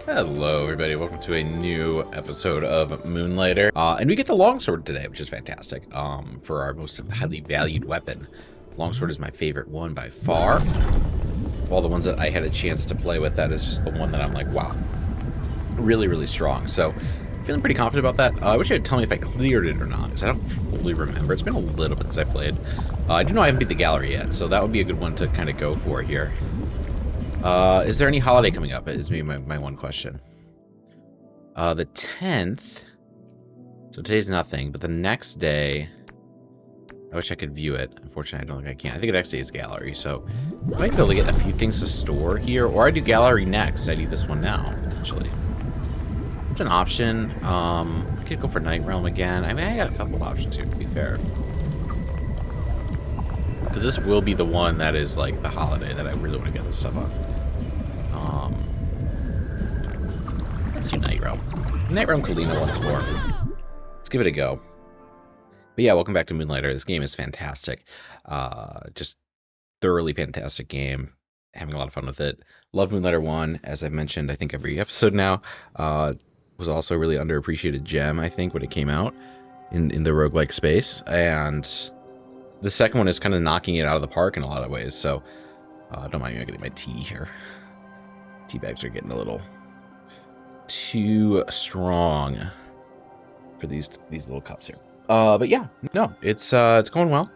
Hello everybody, welcome to a new episode of Moonlighter. And we get the longsword today, which is fantastic, for our most highly valued weapon. Longsword is my favorite one by far. Of all the ones that I had a chance to play with, that is just the one that I'm like, wow, really, really strong. So, feeling pretty confident about that. I wish you would tell me if I cleared it or not, because I don't fully remember. It's been a little bit since I played. I do know I haven't beat the gallery yet, so that would be a good one to kind of go for here. Is there any holiday coming up? Is my one question. The 10th. So today's nothing, but the next day, I wish I could view it. Unfortunately, I don't think I can. I think the next day is gallery, so I might be able to get a few things to store here, or I do gallery next. I do this one now, potentially. It's an option. I could go for Night Realm again. I mean, I got a couple of options here, to be fair. Because this will be the one that is like the holiday that I really want to get this stuff on. Let's do Night Realm. Night Realm Kalina once more. Let's give it a go. But yeah, welcome back to Moonlighter. This game is fantastic. Just thoroughly fantastic game. Having a lot of fun with it. Love Moonlighter 1, as I've mentioned, I think every episode now. Was also a really underappreciated gem, I think, when it came out in the roguelike space. And the second one is kind of knocking it out of the park in a lot of ways. So don't mind me getting my tea here. Tea bags are getting a little too strong for these little cups here. But yeah, no, it's going well.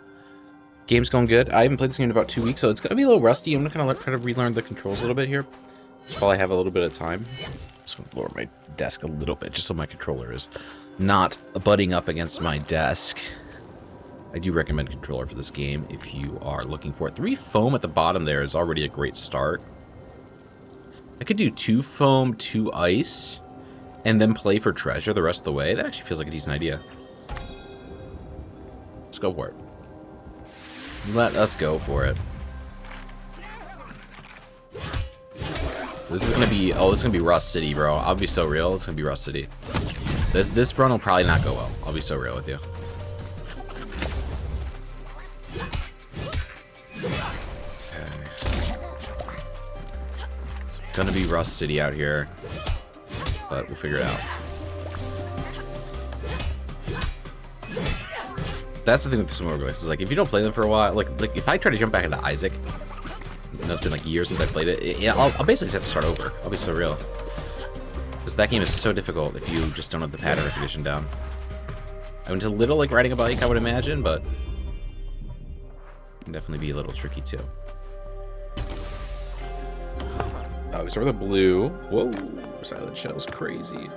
Game's going good. I haven't played this game in about 2 weeks, so it's gonna be a little rusty. I'm gonna try to relearn the controls a little bit here, while I have a little bit of time. Just gonna lower my desk a little bit, just so my controller is not butting up against my desk. I do recommend controller for this game if you are looking for it. 3 foam at the bottom there is already a great start. I could do 2 foam, 2 ice, and then play for treasure the rest of the way. That actually feels like a decent idea. Let's go for it. Let us go for it. This is gonna be, oh, this is gonna be Rust City, bro. I'll be so real. It's gonna be Rust City. This run will probably not go well. I'll be so real with you. It's gonna be Rust City out here, but we'll figure it out. That's the thing with some roguelikes, is like if you don't play them for a while, like if I try to jump back into Isaac, you know, it's been like years since I played it, I'll basically just have to start over. I'll be so real. Because that game is so difficult if you just don't have the pattern recognition down. I mean, it's a little like riding a bike, I would imagine, but it can definitely be a little tricky too. Oh, we start with a blue. Whoa, Silent Shell's crazy.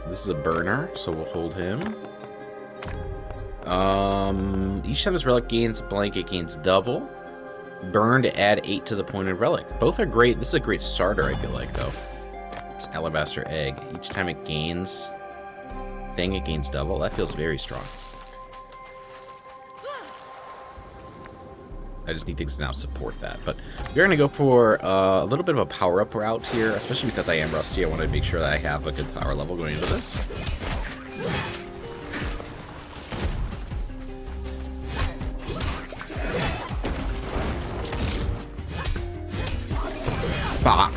This is a burner, so we'll hold him. Each time this relic gains blank, it gains double. Burn to add 8 to the pointed relic. Both are great. This is a great starter, I feel like, though. It's alabaster egg. Each time it gains thing, it gains double. That feels very strong. I just need things to now support that. But we're going to go for a little bit of a power-up route here, especially because I am rusty. I want to make sure that I have a good power level going into this. Bah!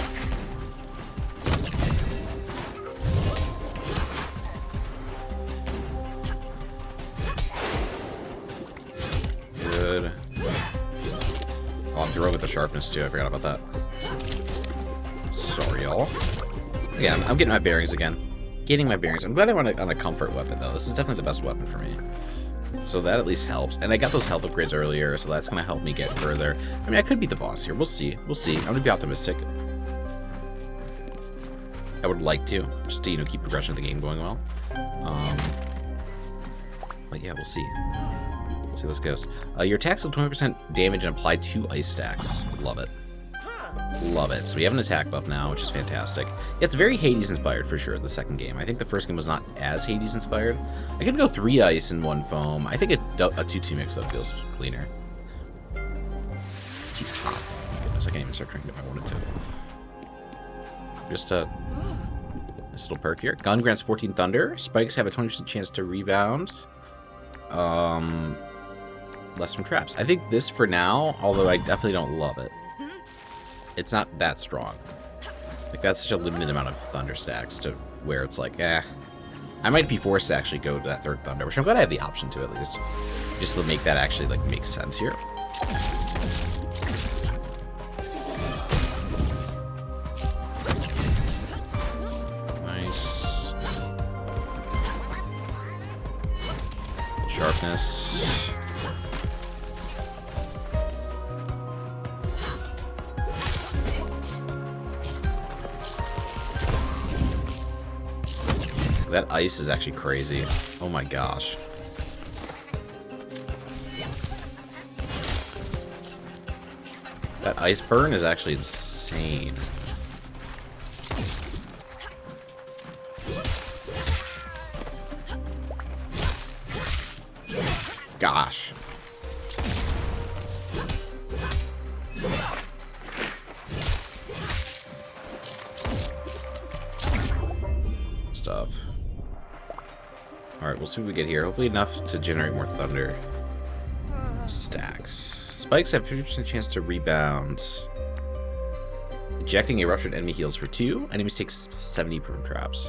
Good. Oh, I'm throwing with the sharpness too. I forgot about that. Sorry, y'all. Yeah, I'm getting my bearings again. Getting my bearings. I'm glad I went on a comfort weapon, though. This is definitely the best weapon for me. So that at least helps. And I got those health upgrades earlier, so that's going to help me get further. I mean, I could beat the boss here. We'll see. We'll see. I'm going to be optimistic. I would like to. Just to, you know, keep progression of the game going well. But yeah, we'll see. We'll see how this goes. Your attacks deal 20% damage and apply 2 ice stacks. Love it. Love it. So we have an attack buff now, which is fantastic. Yeah, it's very Hades inspired for sure, the second game. I think the first game was not as Hades inspired. I could go 3 ice and 1 foam. I think a 2-2 mix up feels cleaner. This tea's hot. Oh, goodness, I can't even start drinking if I wanted to. Just a nice little perk here. Gun grants 14 thunder. Spikes have a 20% chance to rebound. Less from traps. I think this for now, although I definitely don't love it. it's not that strong. Like, that's such a limited amount of thunder stacks to where it's like, eh. I might be forced to actually go to that third thunder, which I'm glad I have the option to at least. Just to make that actually, like, make sense here. Nice. Sharpness. That ice is actually crazy. Oh my gosh. That ice burn is actually insane. Gosh. Stuff. Alright, we'll see what we get here. Hopefully enough to generate more thunder stacks. Spikes have 50% chance to rebound. Ejecting a ruptured enemy heals for 2. Enemies take 70 burn traps.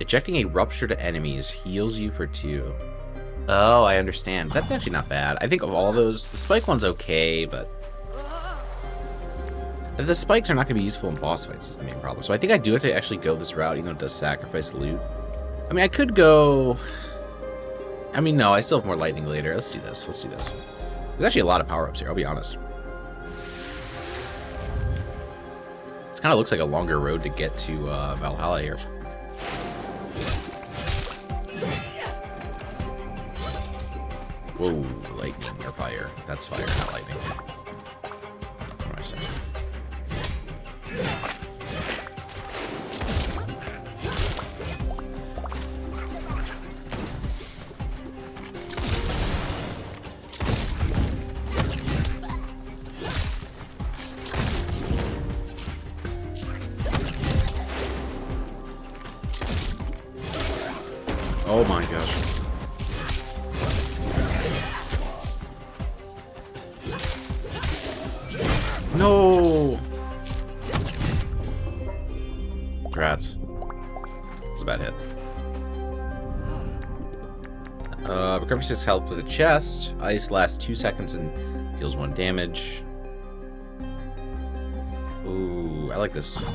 Ejecting a ruptured enemies heals you for 2. Oh, I understand. That's actually not bad. I think of all those, the spike one's okay, but the spikes are not going to be useful in boss fights is the main problem. So I think I do have to actually go this route, even though it does sacrifice loot. I mean, I could go... I mean, no, I still have more lightning later. Let's do this. Let's do this. There's actually a lot of power-ups here, I'll be honest. This kind of looks like a longer road to get to Valhalla here. Whoa, lightning or fire. That's fire, not lightning. What am I saying? Oh my gosh. No! Rats. It's a bad hit. Recovery 6 health with a chest. Ice lasts 2 seconds and deals 1 damage. Ooh, I like this.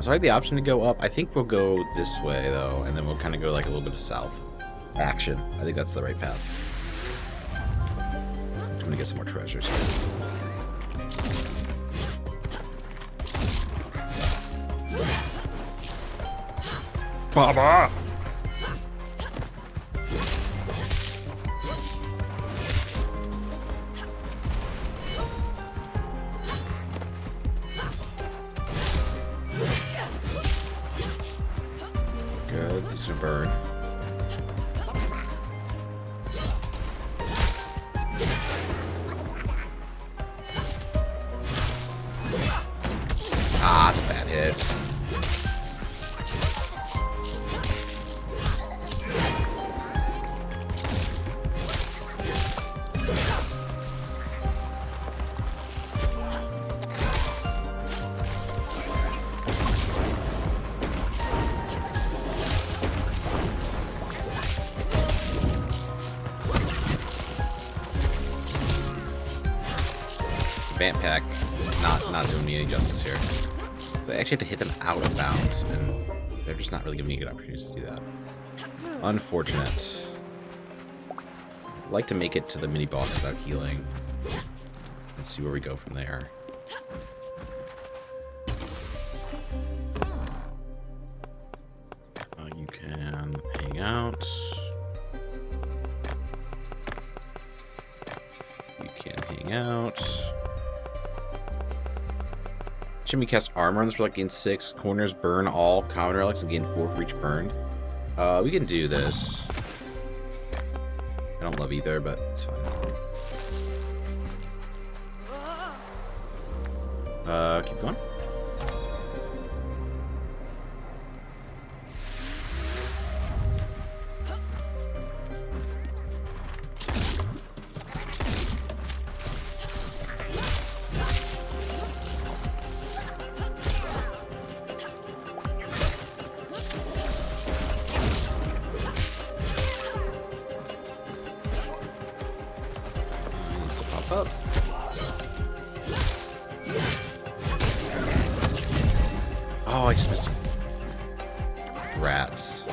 So I have the option to go up. I think we'll go this way, though, and then we'll kind of go like a little bit of south. Action. I think that's the right path. I'm gonna get some more treasures. Baba! Good, these are burn. Ah, it's a bad hit. Vamp pack not doing me any justice here. So I actually have to hit them out of bounds, and they're just not really giving me good opportunities to do that. Unfortunate. I'd like to make it to the mini boss without healing. Let's see where we go from there. You can hang out. You can hang out. Shimmy cast armor on this relic, gain 6. Corners burn all common relics and gain 4 for each burned. We can do this. I don't love either, but it's fine. Keep going. just missing. Rats.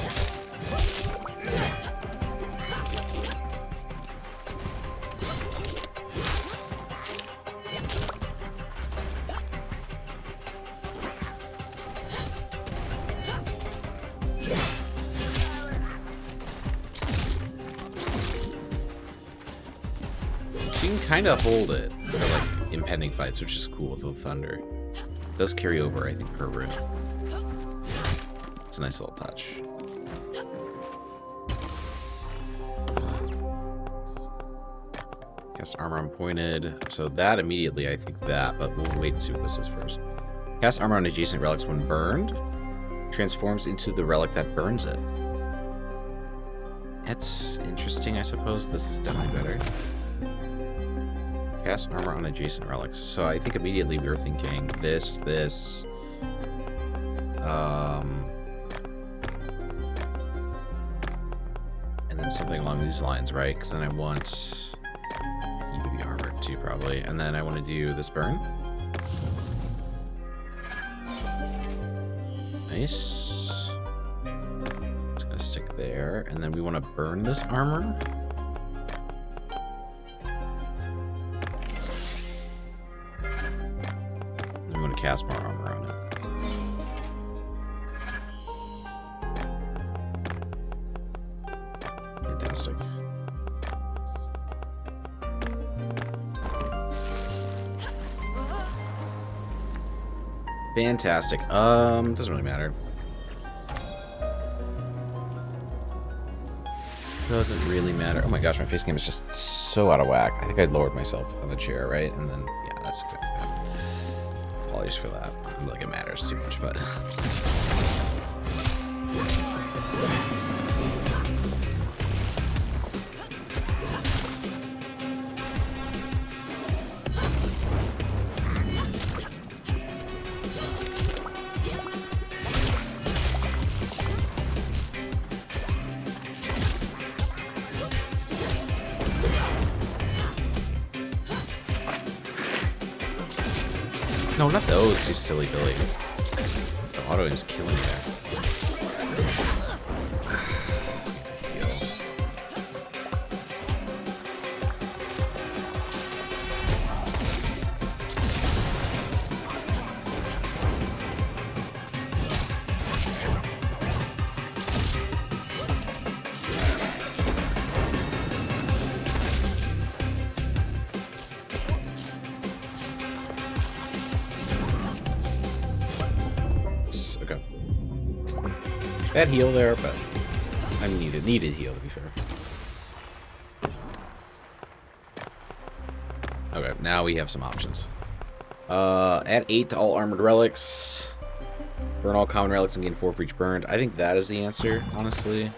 You can kind of hold it for like impending fights, which is cool with the thunder. It does carry over, I think, per room. It's a nice little touch. Cast armor unpointed. So that immediately, I think that, but we'll wait and see what this is first. Cast armor on adjacent relics when burned. Transforms into the relic that burns it. That's interesting, I suppose. This is definitely better. Cast armor on adjacent relics. So I think immediately we were thinking this, and then something along these lines, right? Because then I want you to be armored too, probably. And then I want to do this burn. Nice. It's gonna stick there, and then we want to burn this armor. And we want to cast more armor on it. Fantastic. Fantastic. Doesn't really matter. Doesn't really matter. Oh my gosh, my face game is just so out of whack. I think I lowered myself on the chair, right? And then, yeah, that's exactly that. Apologies for that. I don't think it matters too much, but... No, not those, you silly Billy. The auto is killing me there. Bad heal there, but I needed heal to be fair. Okay, now we have some options. Add 8 to all armored relics. Burn all common relics and gain 4 for each burned. I think that is the answer, honestly.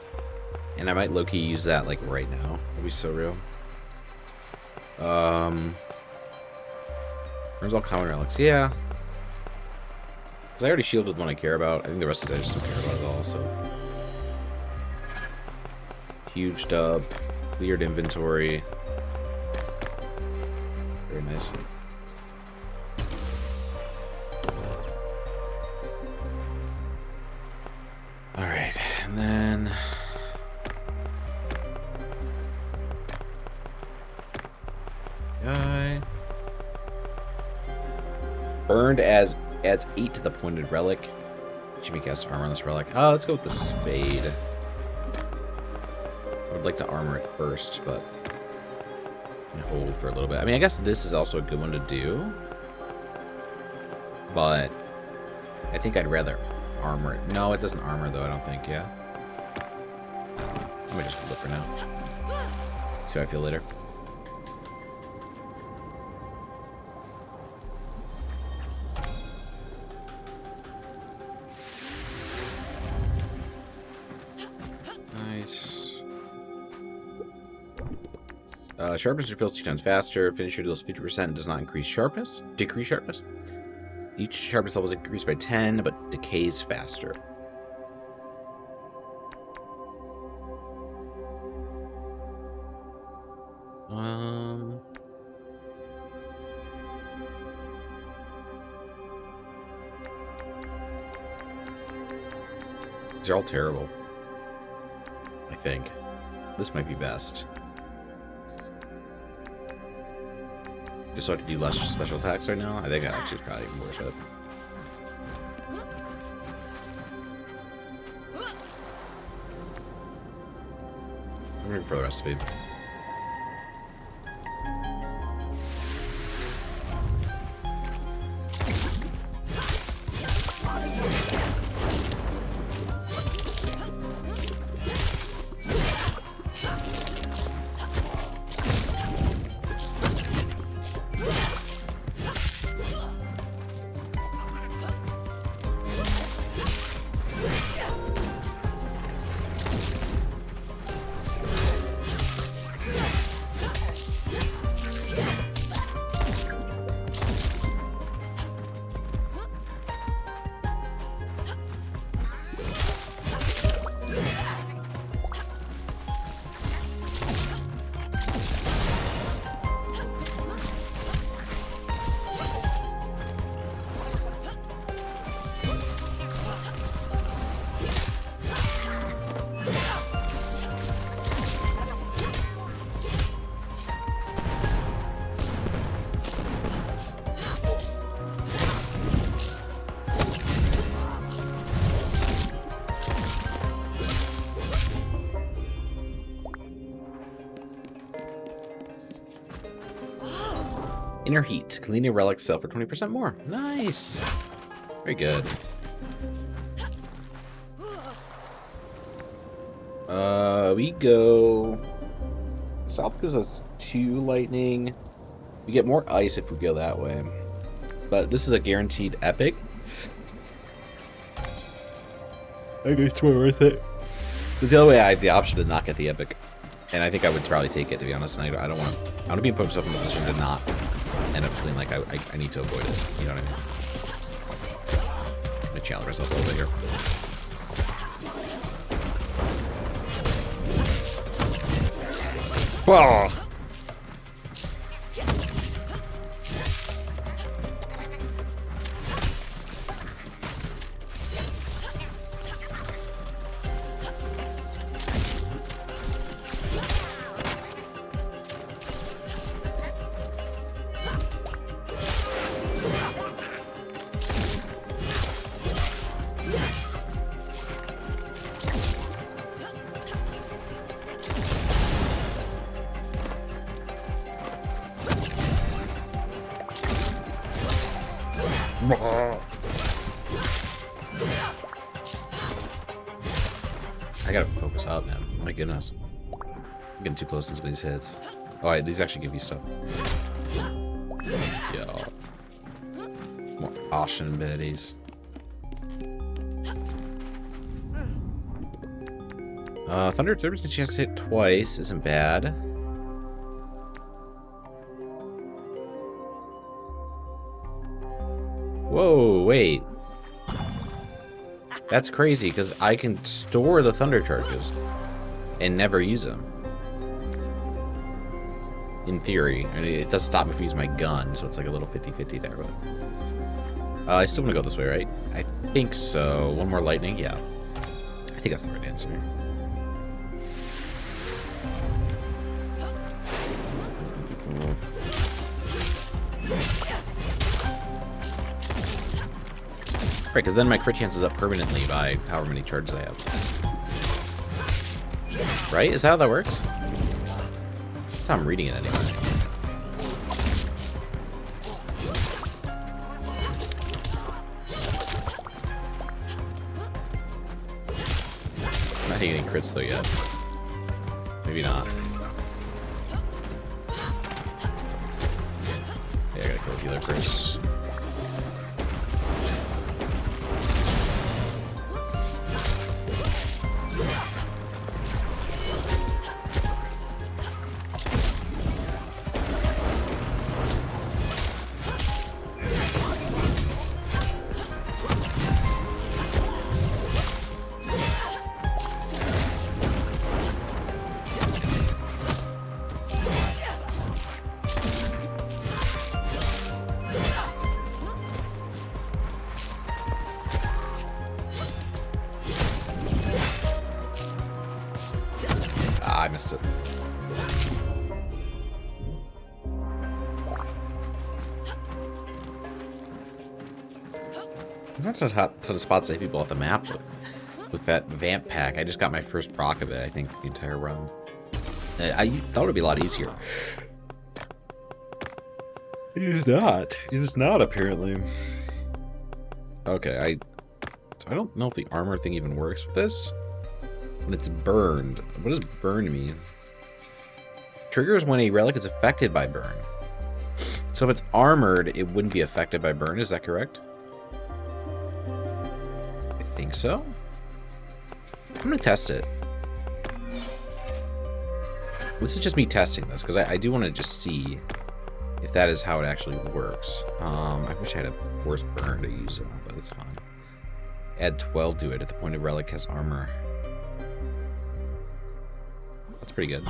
And I might low-key use that like right now. That'd be so real. Burns all common relics. Yeah. I already shielded the one I care about. I think the rest of it I just don't care about at all, so. Huge dub. Cleared inventory. Very nice. Alright, and then... Guy. Burned as... Adds 8 to the pointed relic. Jimmy casts armor on this relic. Oh, let's go with the spade. I would like to armor it first, but and hold for a little bit. I mean, I guess this is also a good one to do, but I think I'd rather armor it. No, it doesn't armor though. I don't think. Yeah. Let me just hold it for now. See how I feel later. Sharpness refills 2 times faster. Finisher deals 50% and does not increase sharpness. Decrease sharpness. Each sharpness level is increased by 10, but decays faster. These are all terrible. I think. This might be best. Just so I can do less special attacks right now? I think that actually is probably worth it. I'm looking for the recipe. Inner Heat. Clean a relic sell for 20% more. Nice. Very good. We go... South gives us 2 lightning. We get more ice if we go that way. But this is a guaranteed epic. I guess it's more worth it. Because the other way I had the option to not get the epic. And I think I would probably take it, to be honest. And I don't want to... I want to be putting myself in a position to not end up feeling like I need to avoid it. You know what I mean? I'm going to challenge myself a little bit here. Whoa! I gotta focus up, man. My goodness. I'm getting too close to some of these hits. Oh, these actually give you stuff. Yeah. More Ashen abilities. Thunder, there's a chance to hit twice. Isn't bad. Whoa, wait. That's crazy, because I can store the thunder charges and never use them. In theory. I mean, it does stop me from using my gun, so it's like a little 50-50 there, but... I still want to go this way, right? I think so. One more lightning? Yeah. I think that's the right answer. Right, because then my crit chance is up permanently by however many charges I have. Right? Is that how that works? That's how I'm reading it anyway. I'm not hitting any crits though yet. Maybe not. Yeah, I gotta kill healer first. I missed it. There's not a ton of spots that people off the map with that vamp pack. I just got my first proc of it, I think, the entire run. I thought it would be a lot easier. It is not. It is not, apparently. Okay, so I don't know if the armor thing even works with this. When it's burned. What does burn mean? Triggers when a relic is affected by burn. So if it's armored, it wouldn't be affected by burn, is that correct? I think so. I'm gonna test it. This is just me testing this, because I do want to just see if that is how it actually works. I wish I had a worse burn to use it on, but it's fine. Add 12 to it at the point a relic has armor. That's pretty good.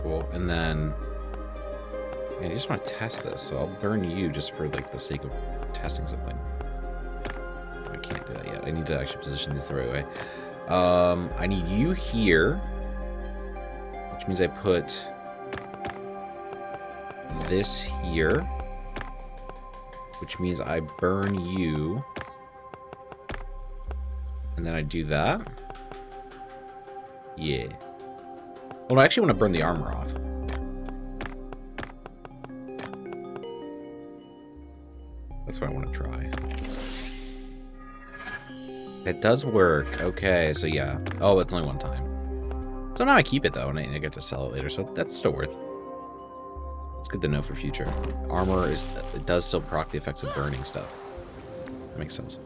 Cool, and then... I just want to test this, so I'll burn you just for like the sake of testing something. I can't do that yet. I need to actually position these the right way. I need you here, which means I put this here, which means I burn you, and then I do that. Yeah. Well, I actually want to burn the armor off. That's what I want to try. It does work. Okay, so yeah. Oh, it's only one time. So now I keep it though, and I get to sell it later, so that's still worth it. It's good to know for future. Armor it does still proc the effects of burning stuff. That makes sense.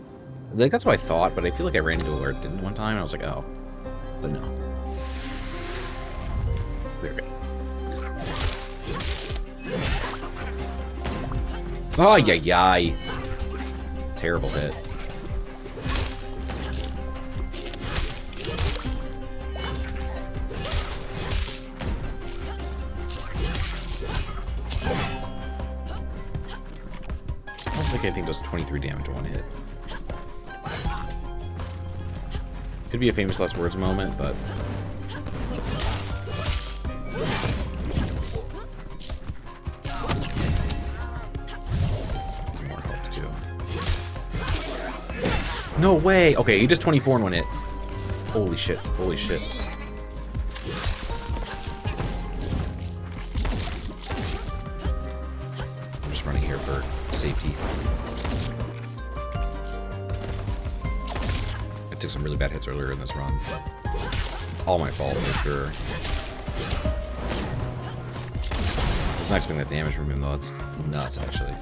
Like, that's what I thought, but I feel like I ran into alert didn't one time, and I was like, oh. But no. There we go. Oh, yay. Terrible hit. I don't think anything does 23 damage to one hit. Could be a famous last words moment, but... No way! Okay, he does 24 in one hit. Holy shit, holy shit. I'm just running here for safety. I took some really bad hits earlier in this run. It's all my fault, for sure. I was not expecting that damage from him, though. It's nuts, actually.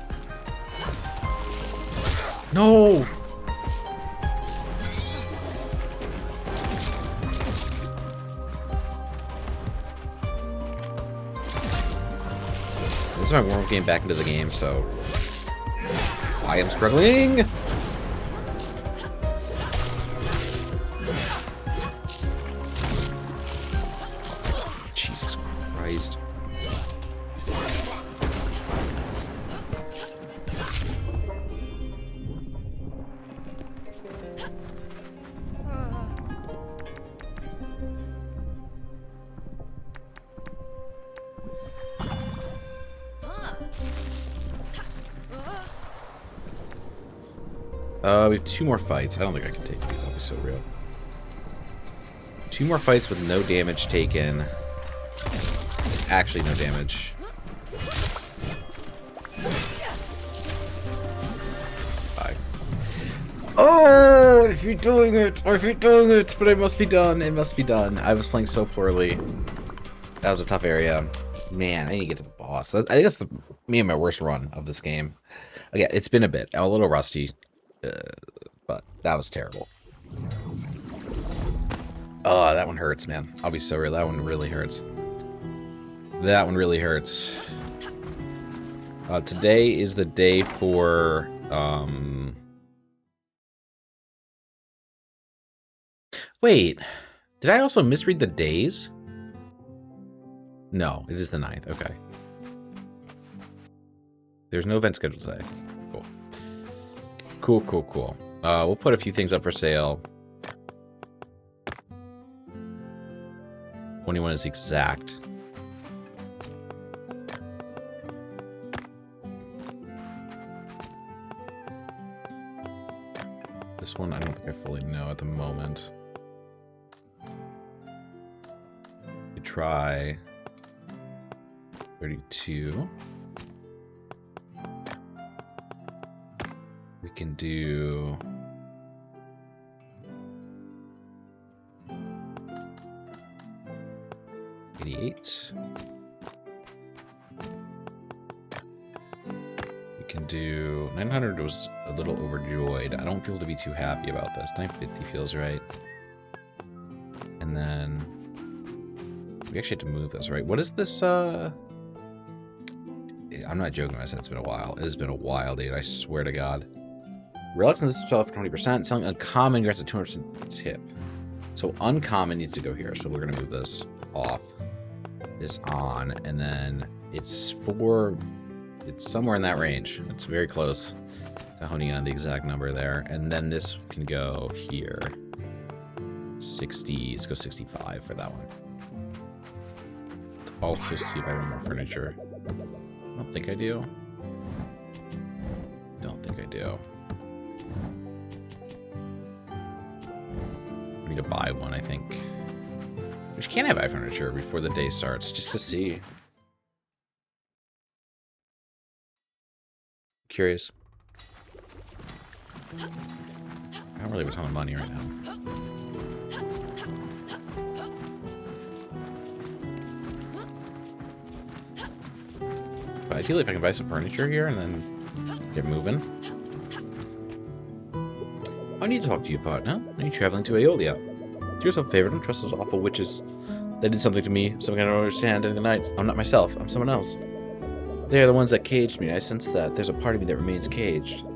No! This is my warm-up game back into the game, so I am struggling. Jesus Christ. We have 2 more fights. I don't think I can take these. I'll be so real. 2 more fights with no damage taken. Actually, no damage. Bye. Oh, if you're doing it, or if you're doing it, but it must be done. It must be done. I was playing so poorly. That was a tough area. Man, I need to get to the boss. I think that's me and my worst run of this game. Okay, it's been a bit. I'm a little rusty. But that was terrible. Oh, that one hurts, man. I'll be so real. That one really hurts. That one really hurts. Today is the day for... Wait. Did I also misread the days? No, it is the 9th. Okay. There's no event scheduled today. Cool. Cool, cool, cool. We'll put a few things up for sale. 21 is exact. This one, I don't think I fully know at the moment. We try 32. We can do 88. We can do 900 was a little overjoyed. I don't feel to be too happy about this. 950 feels right. And then we actually had to move this, right? What is this? I'm not joking when I said it's been a while. It has been a while, dude. I swear to God. Relics on this spell for 20%. Selling uncommon grants a 200% tip. So uncommon needs to go here. So we're gonna move this off, this on, and then it's somewhere in that range. It's very close to honing in on the exact number there. And then this can go here. 60. Let's go 65 for that one. Also see if I have any more furniture. I don't think I do. Don't think I do. I'm gonna go buy one, I think. Which can have furniture before the day starts, just to see. Curious. I don't really have a ton of money right now. But ideally, if I can buy some furniture here and then get moving. I need to talk to you, partner. Are you traveling to Aeolia? Do yourself a favor, don't trust those awful witches. They did something to me, something I don't understand in the night. I'm not myself, I'm someone else. They are the ones that caged me. I sense that there's a part of me that remains caged.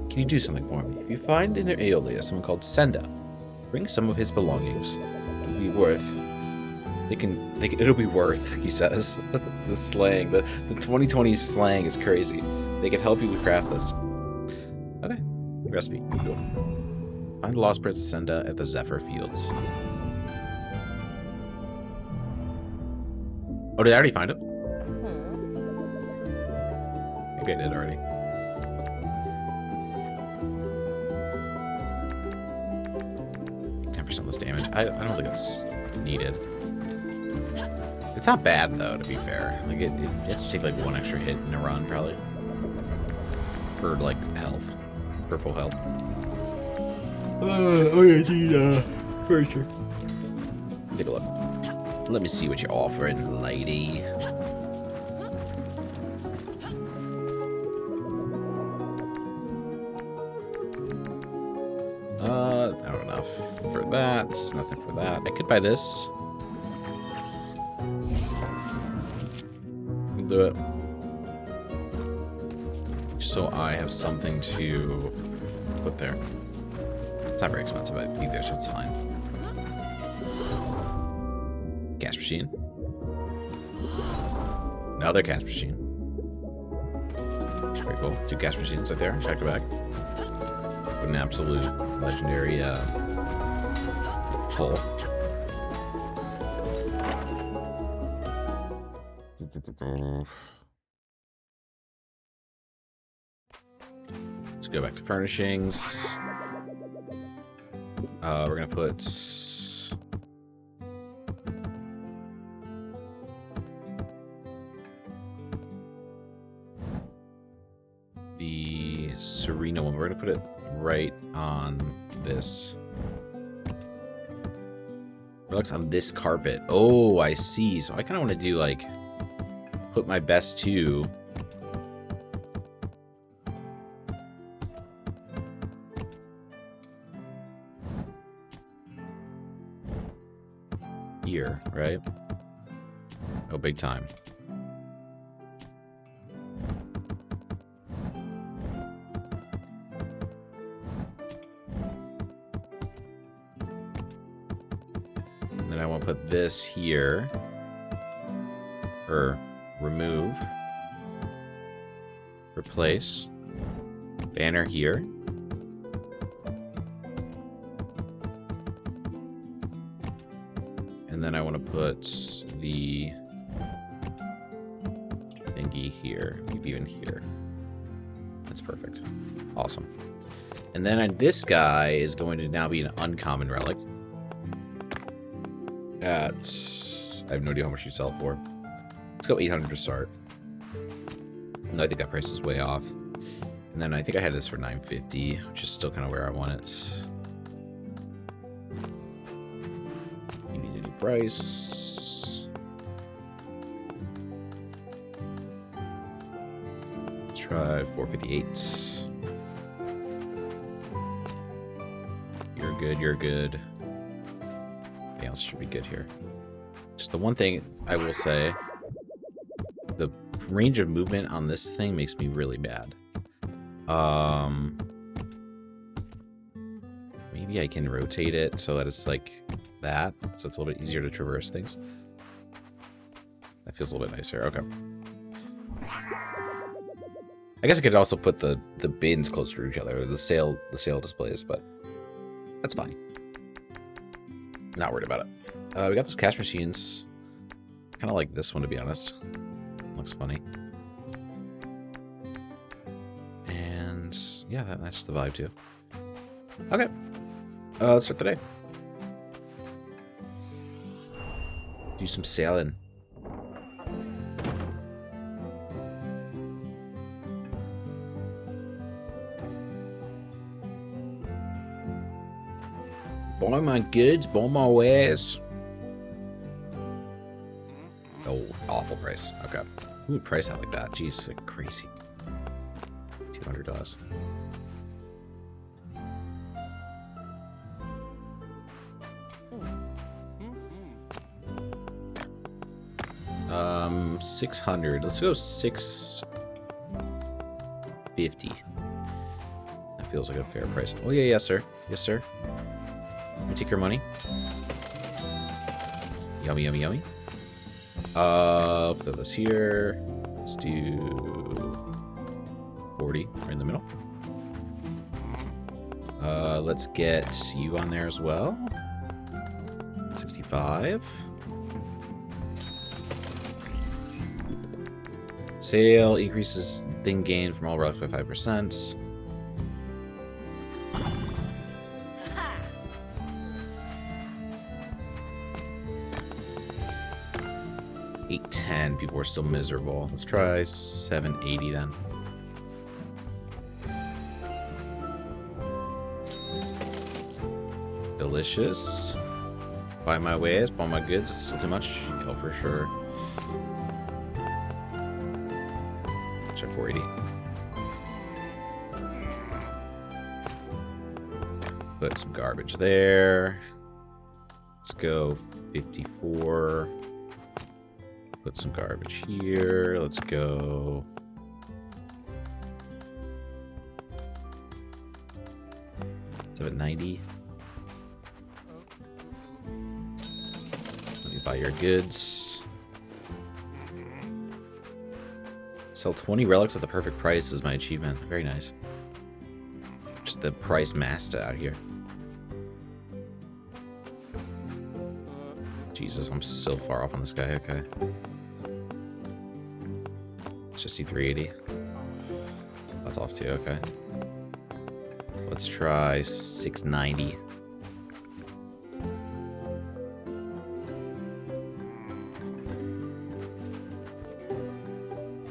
Can you do something for me? If you find in Aeolia someone called Senda, bring some of his belongings. It'll be worth. It'll be worth, he says. The slang, the 2020 slang is crazy. They can help you with craft this. Okay, recipe, cool. Find the lost Princess Senda at the Zephyr Fields. Oh, did I already find it? Maybe I did already. Less damage. I don't think it's needed. It's not bad though, to be fair. Like it has to take like one extra hit in a run, probably. For like health. For full health. Oh yeah, dude, for sure. Take a look. Let me see what you're offering, lady. I don't know for that. Nothing for that. I could buy this. I'll do it. Just so I have something to put there. It's not very expensive either, so it's fine. Gas machine. Another gas machine. Very cool. 2 gas machines right there. Back to back. An absolute legendary pull. Let's go back to furnishings. We're gonna put the Serena one. We're gonna put it right on this. Relics on this carpet. Oh, I see. So I kind of want to do like put my best 2 here, right? Oh, big time. Then I want to put this here, or remove. Replace. Banner here. And then I want to put the thingy here, maybe even here. That's perfect. Awesome. And then this guy is going to now be an uncommon relic. I have no idea how much you sell for. Let's go 800 to start. No, I think that price is way off. And then I think I had this for 950, which is still kind of where I want it. Immediate price. Let's try 458. You're good, you're good. Everything else should be good here. Just the one thing I will say, the range of movement on this thing makes me really bad. Maybe I can rotate it so that it's like that, so it's a little bit easier to traverse things. That feels a little bit nicer. Okay. I guess I could also put the bins closer to each other, or the sale displays, but that's fine. Not worried about it. We got those cash machines. Kind of like this one, to be honest. Looks funny. And yeah, that matches the vibe too. Okay. Let's start the day. Do some sailing. Buy my goods, buy my wares. Oh, awful price. Okay. Who would price that like that? Jeez, like crazy. $200. 600. Let's go 650. That feels like a fair price. Oh yeah, yes sir. Yes sir. Let me take your money. Yummy, yummy, yummy. Put this here. Let's do 40. We're in the middle. Let's get you on there as well. 65. Sale increases thing gain from all relics by 5%. $810. People are still miserable. Let's try 780 then. Delicious. Buy my wares, buy my goods. Still too much? Oh, for sure. Try 480. Put some garbage there. Let's go 54. Put some garbage here. Let's go 790. Let me buy your goods. Sell 20 relics at the perfect price is my achievement. Very nice. Just the price masked out here. Jesus, I'm so far off on this guy. Okay. Let's just do 380. That's off too. Okay. Let's try 690.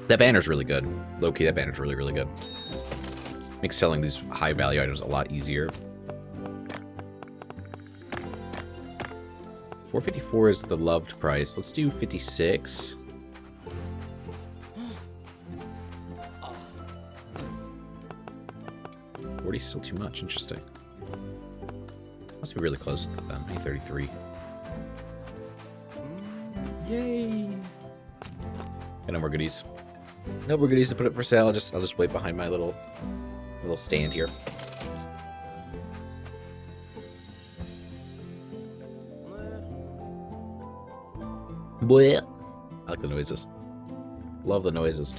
That banner's really good. Low-key, that banner's really, really good. Makes selling these high-value items a lot easier. 454 is the loved price. Let's do 56. $40 is still too much. Interesting. Must be really close with that then. Maybe 33. Yay! Got no more goodies. No more goodies to put up for sale. I'll just wait behind my little stand here. Boy, I like the noises. Love the noises.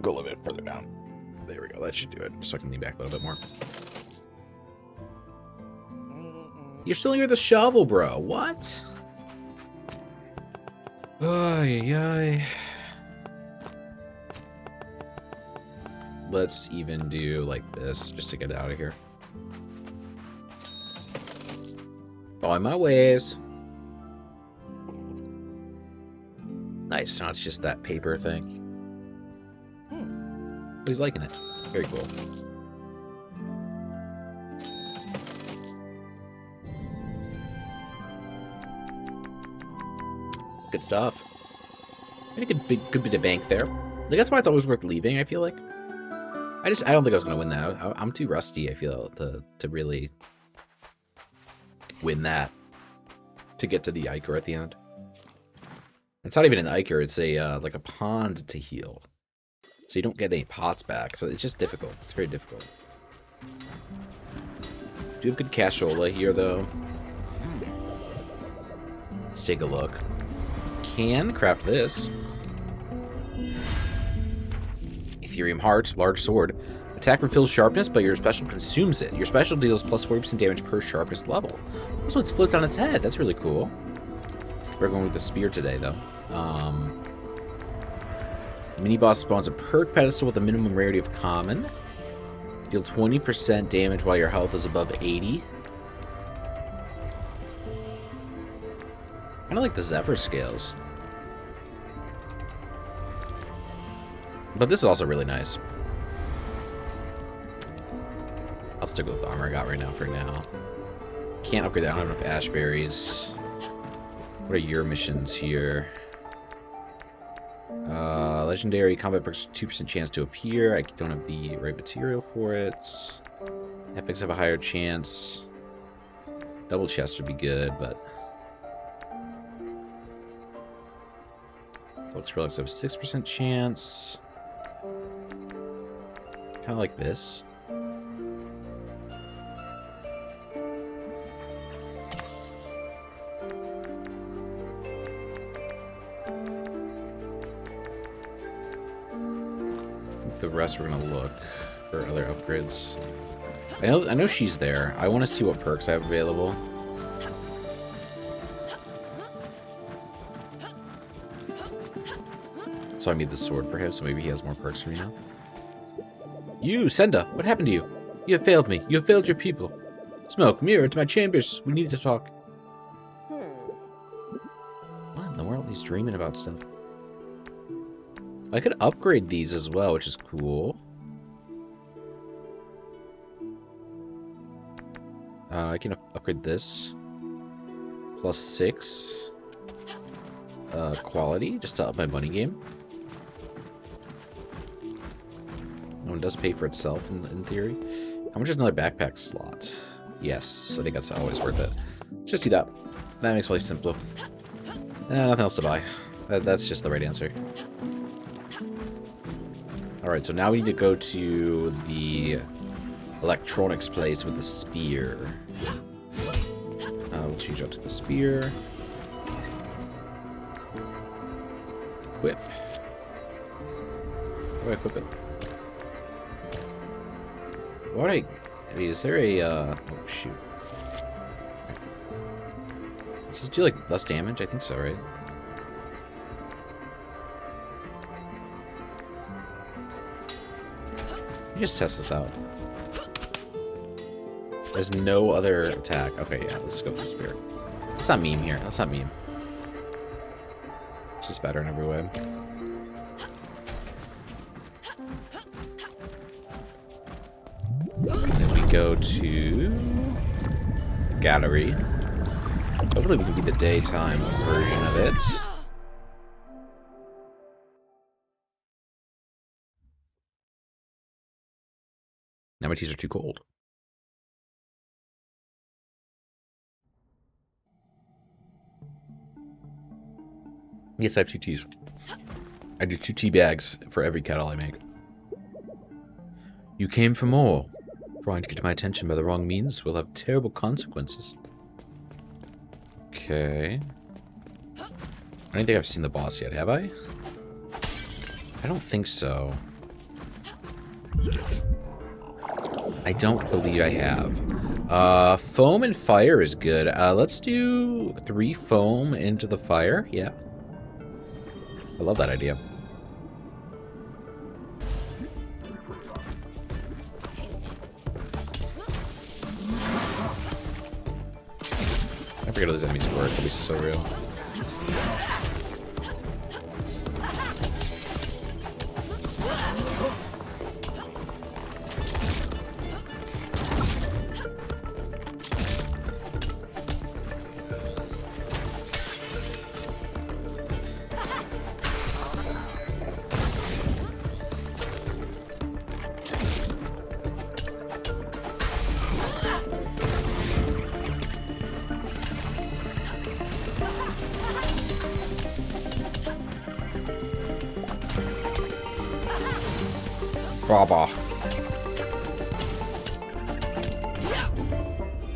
Go a little bit further down. There we go. That should do it. Just so I can lean back a little bit more. You're still here with the shovel, bro. What? Ay, ay. Let's even do like this just to get out of here. On my ways. Nice. Now it's just that paper thing. But he's liking it. Very cool. Good stuff. Made a good bit of bank there. Like, that's why it's always worth leaving, I feel like. I don't think I was going to win that. I'm too rusty, I feel, to really win that. To get to the Ichor at the end. It's not even an Ichor, it's a like a pond to heal. So you don't get any pots back, so it's just difficult. It's very difficult. Do have good cashola here, though. Let's take a look. Can craft this. Ethereum Heart, large sword. Attack refills sharpness, but your special consumes it. Your special deals plus 40% damage per sharpness level. So it's flipped on its head. That's really cool. We're going with the spear today, though. Mini boss spawns a perk pedestal with a minimum rarity of common. Deal 20% damage while your health is above 80. Kind of like the Zephyr scales. But this is also really nice. I'll stick with the armor I got right now for now. Can't upgrade that. I don't have enough ash berries. What are your missions here? Legendary combat perks 2% chance to appear. I don't have the right material for it. Epics have a higher chance. Double chest would be good, but Flux relics have a 6% chance. Kind of like this. The rest we're gonna look for other upgrades. I know she's there. I want to see what perks I have available. So I made the sword for him, so maybe he has more perks for me now. You, Senda, what happened to you? You have failed me. You have failed your people. Smoke, mirror to my chambers. We need to talk. What in the world? He's dreaming about stuff. I could upgrade these as well, which is cool. I can upgrade this. Plus 6 quality, just to up my money game. That one does pay for itself in theory. How much is another backpack slot? Yes, I think that's always worth it. Just do that. That makes life simpler. Nothing else to buy. That's just the right answer. Alright, so now we need to go to the electronics place with the spear. We'll change out to the spear. Equip. How do I equip it? What I mean, is there a oh shoot. Does this do like less damage? I think so, right? Let me just test this out. There's no other attack. Okay, yeah, let's go with the spear. Let's not meme here. Let's not meme. It's just better in every way. Then we go to the gallery. Hopefully we can be the daytime version of it. Now my teas are too cold. Yes, I have 2 teas. I do 2 tea bags for every kettle I make. You came for more. Trying to get my attention by the wrong means will have terrible consequences. Okay. I don't think I've seen the boss yet, have I? I don't think so. I don't believe I have. Foam and fire is good. Let's do 3 foam into the fire. Yeah. I love that idea. I forget how those enemies work. It'll be so real. Baba.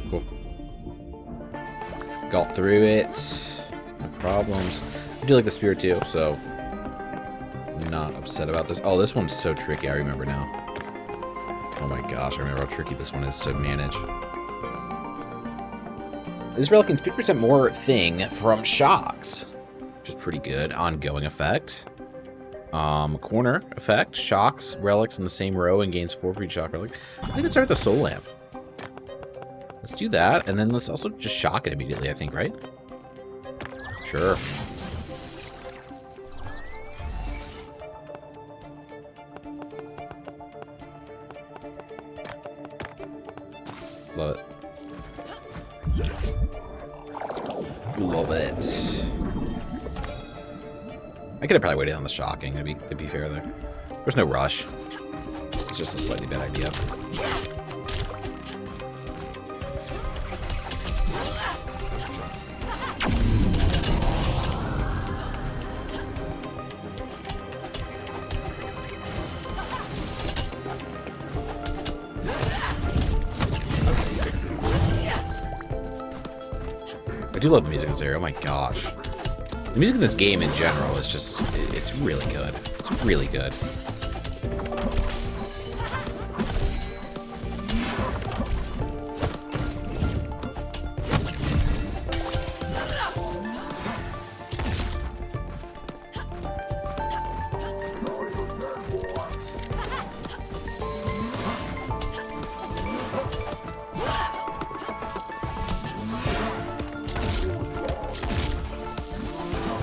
Cool. Got through it. No problems. I do like the spear too, so I'm not upset about this. Oh, this one's so tricky. I remember now. Oh my gosh, I remember how tricky this one is to manage. This relic gains 50% more thing from shocks, which is pretty good. Ongoing effect. Corner effect, shocks relics in the same row and gains 4 for each shock relic. I think let's start with the soul lamp. Let's do that, and then let's also just shock it immediately, I think, right? Sure. Love it. Love it. I could have probably waited on the shocking, to be fair there. There's no rush. It's just a slightly bad idea. I do love the music in this area, oh my gosh. The music in this game in general is just, it's really good. It's really good.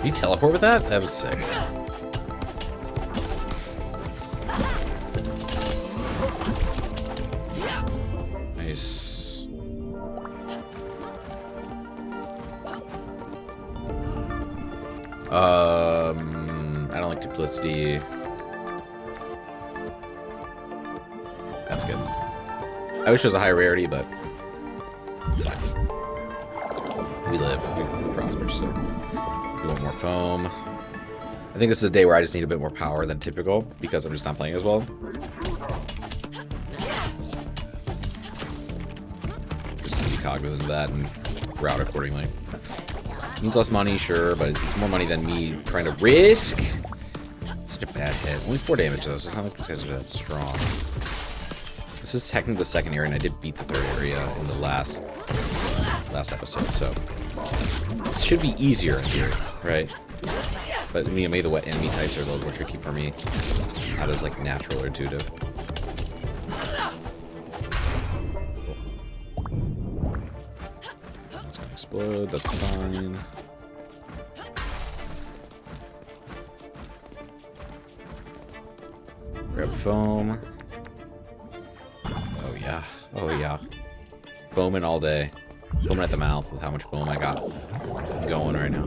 Did you teleport with that? That was sick. Nice. I don't like duplicity. That's good. I wish it was a high rarity, but it's fine. We live. We prosper still. We want more foam. I think this is a day where I just need a bit more power than typical because I'm just not playing as well. Just to be cognizant of that and route accordingly. Means less money, sure, but it's more money than me trying to risk. Such a bad hit. Only 4 damage though, so it's not like these guys are that strong. This is technically the second area, and I did beat the 3rd area in the last episode, so this should be easier in theory, right? But maybe the wet enemy types are a little more tricky for me. Not as like natural or intuitive. It's gonna explode, that's fine. Grab foam. Oh yeah, oh yeah. Foaming all day. Foaming at the mouth with how much foam I got going right now.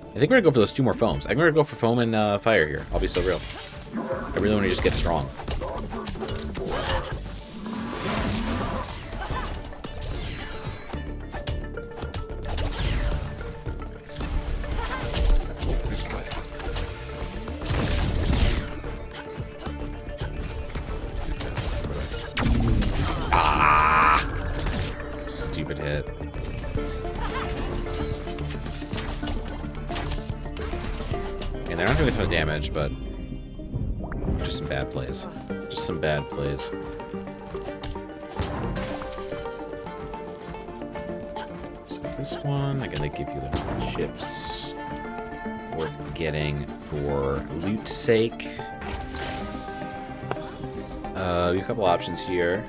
I think we're gonna go for those 2 more foams. I'm gonna go for foam and fire here. I'll be so real. I really want to just get strong. Stupid hit. And they're not doing a ton of damage, but just some bad plays. Just some bad plays. So this one, again, they give you the chips. Worth getting for loot's sake. We have a couple options here.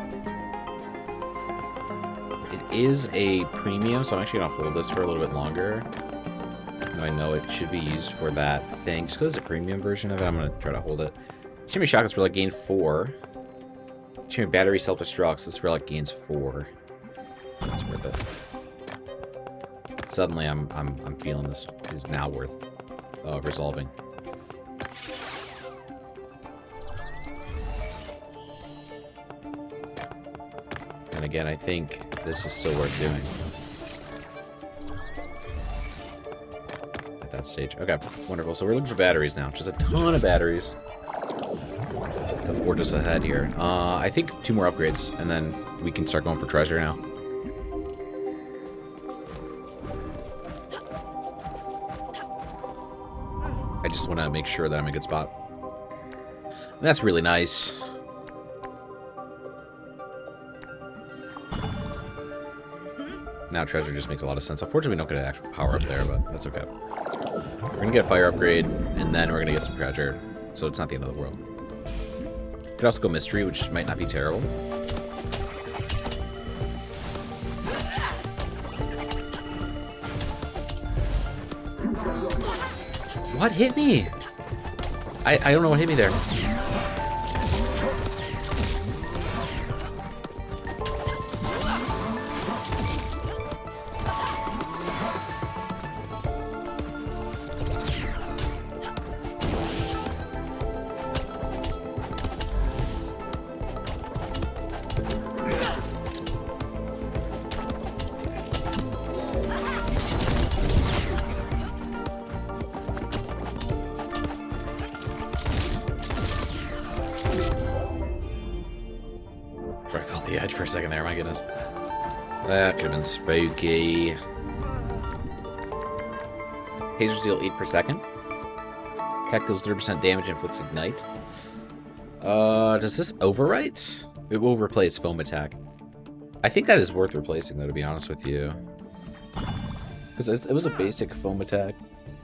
It is a premium, so I'm actually going to hold this for a little bit longer. I know it should be used for that thing. Just because it's a premium version of it, I'm going to try to hold it. Shimmy Shotgun's for like gain 4. Shimmy Battery Self-Destructs, this for like gains 4. That's worth it. Suddenly I'm feeling this is now worth resolving. And again, I think this is still worth doing. At that stage. Okay, wonderful. So we're looking for batteries now. Just a ton of batteries. Of course, just ahead here. I think 2 more upgrades, and then we can start going for treasure now. I just want to make sure that I'm in a good spot. And that's really nice. Now treasure just makes a lot of sense. Unfortunately, we don't get an actual power up there, but that's okay. We're going to get a fire upgrade, and then we're going to get some treasure. So it's not the end of the world. Could also go mystery, which might not be terrible. What hit me? I don't know what hit me there. I felt the edge for a second there, my goodness. That could have been spooky. Hazers deal 8 per second. Attack deals 30% damage and inflicts ignite. Does this overwrite? It will replace foam attack. I think that is worth replacing, though, to be honest with you. Because it was a basic foam attack.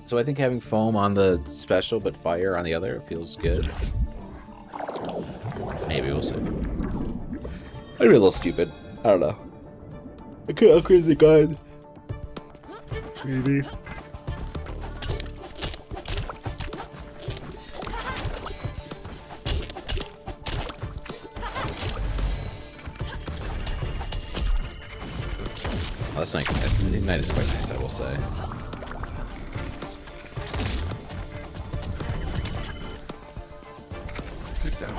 So I think having foam on the special, but fire on the other feels good. Maybe, we'll see. I'd be a little stupid. I don't know. I could upgrade the gun. Maybe. Oh, that's nice. Ignite is quite nice, I will say. Sit down.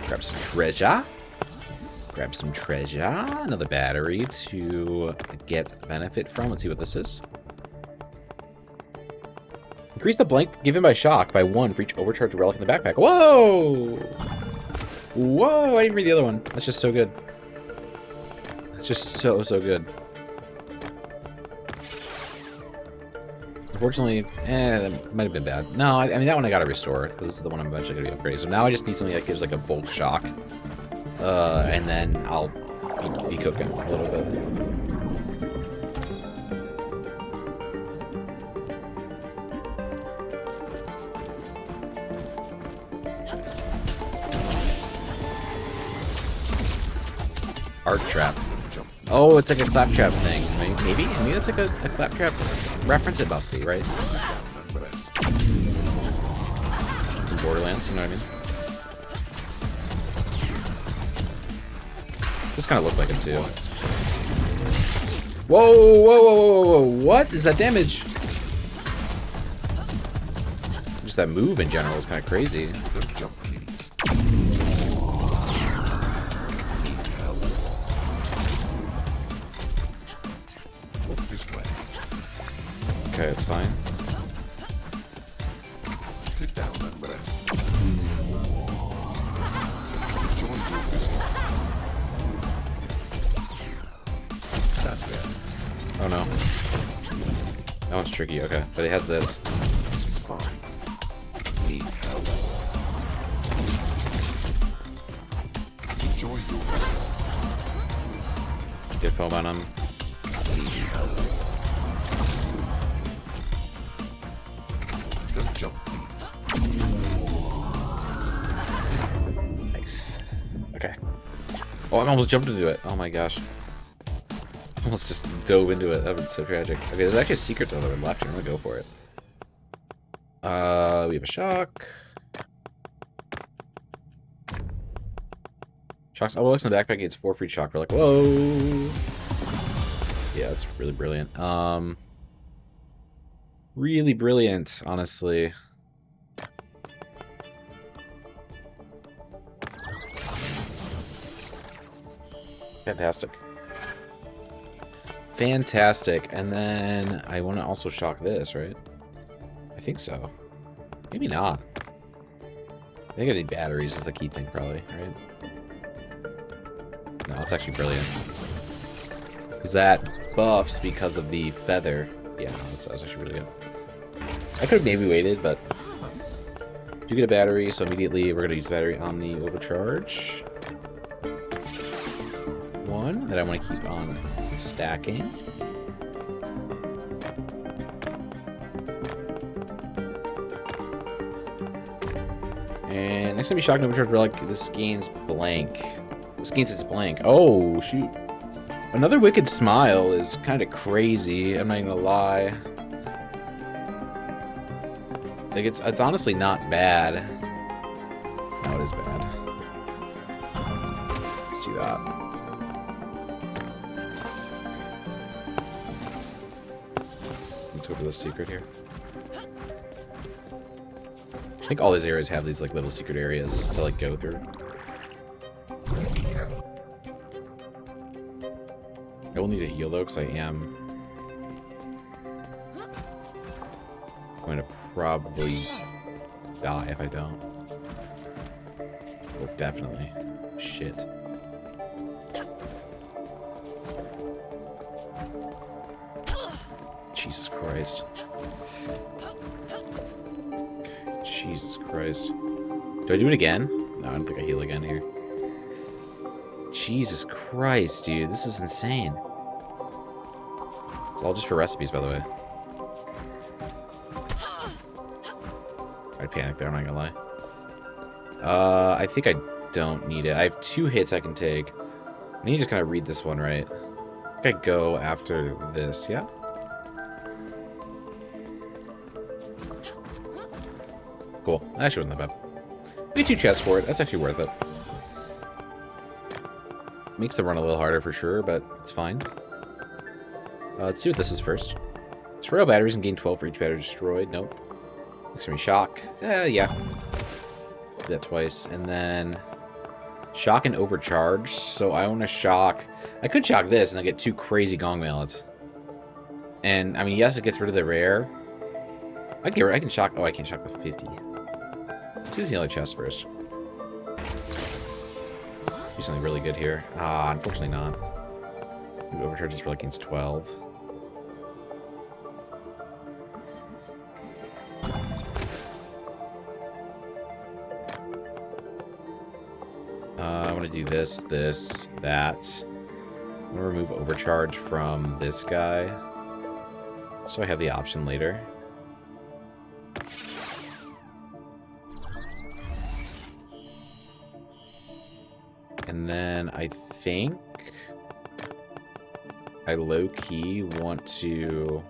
Grab some treasure. Grab some treasure. Another battery to get benefit from. Let's see what this is. Increase the blank given by shock by 1 for each overcharged relic in the backpack. Whoa! Whoa! I didn't read the other one. That's just so good. That's just so good. Unfortunately, that might have been bad. No, I mean, that one I gotta restore, because this is the one I'm eventually gonna be upgrading. So now I just need something that gives, like, a bulk shock. And then I'll be cooking a little bit. Art trap. Oh, it's like a claptrap thing. Maybe it's like a claptrap reference. It must be, right? From Borderlands, you know what I mean? This kind of looked like him too. Whoa! What is that damage? Just that move in general is kind of crazy. Okay, it's fine. Sit down and rest. Join me this Oh no. That one's tricky, okay. But it has this. This is fine. Need help. Enjoy yours. Get foam on him. Need help. Don't jump, please. Nice. Okay. Oh, I almost jumped into it. Oh my gosh. Almost just dove into it. That would be so tragic. Okay, there's actually a secret to the other left here. I'm gonna go for it. We have a shock. Shocks. Oh, listen, the backpack gets 4 free shock. We're like, whoa. Yeah, that's really brilliant. Really brilliant, honestly. Fantastic. Fantastic. And then I want to also shock this, right? I think so. Maybe not. I think I need batteries is the key thing, probably, right? No, it's actually brilliant. Because that buffs because of the feather. Yeah, no, that was actually really good. I could have maybe waited, but do get a battery, so immediately we're going to use the battery on the overcharge. One that I want to keep on stacking. And next time you shock and overcharge, we're like, this game's blank. This game's its blank. Oh, shoot. Another Wicked Smile is kind of crazy, I'm not even gonna lie. Like, it's honestly not bad. No, it is bad. Let's do that. Let's go for the secret here. I think all these areas have these like little secret areas to like go through. I will need a heal though, because I am going to probably die if I don't. Oh, definitely. Shit. Jesus Christ. Jesus Christ. Do I do it again? No, I don't think I heal again here. Jesus Christ, dude. This is insane. It's all just for recipes, by the way. I panicked there, I'm not gonna lie. I think I don't need it. I have 2 hits I can take. I need to just kind of read this one right. I think I go after this, yeah? Cool. That actually wasn't that bad. We get 2 chests for it. That's actually worth it. Makes the run a little harder for sure, but it's fine. Let's see what this is first. Destroy batteries and gain 12 for each battery destroyed. Nope. Next time shock. Yeah. Do that twice. And then shock and overcharge. So I want to shock. I could shock this and then get 2 crazy gong mallets. And I mean, yes, it gets rid of the rare. I can shock. Oh, I can't shock the 50. Let's do the other chest first. Do something really good here. Ah, unfortunately not. Overcharges for like against 12. I want to do this, that. I'm going to remove overcharge from this guy, so I have the option later. And then I think I low-key want to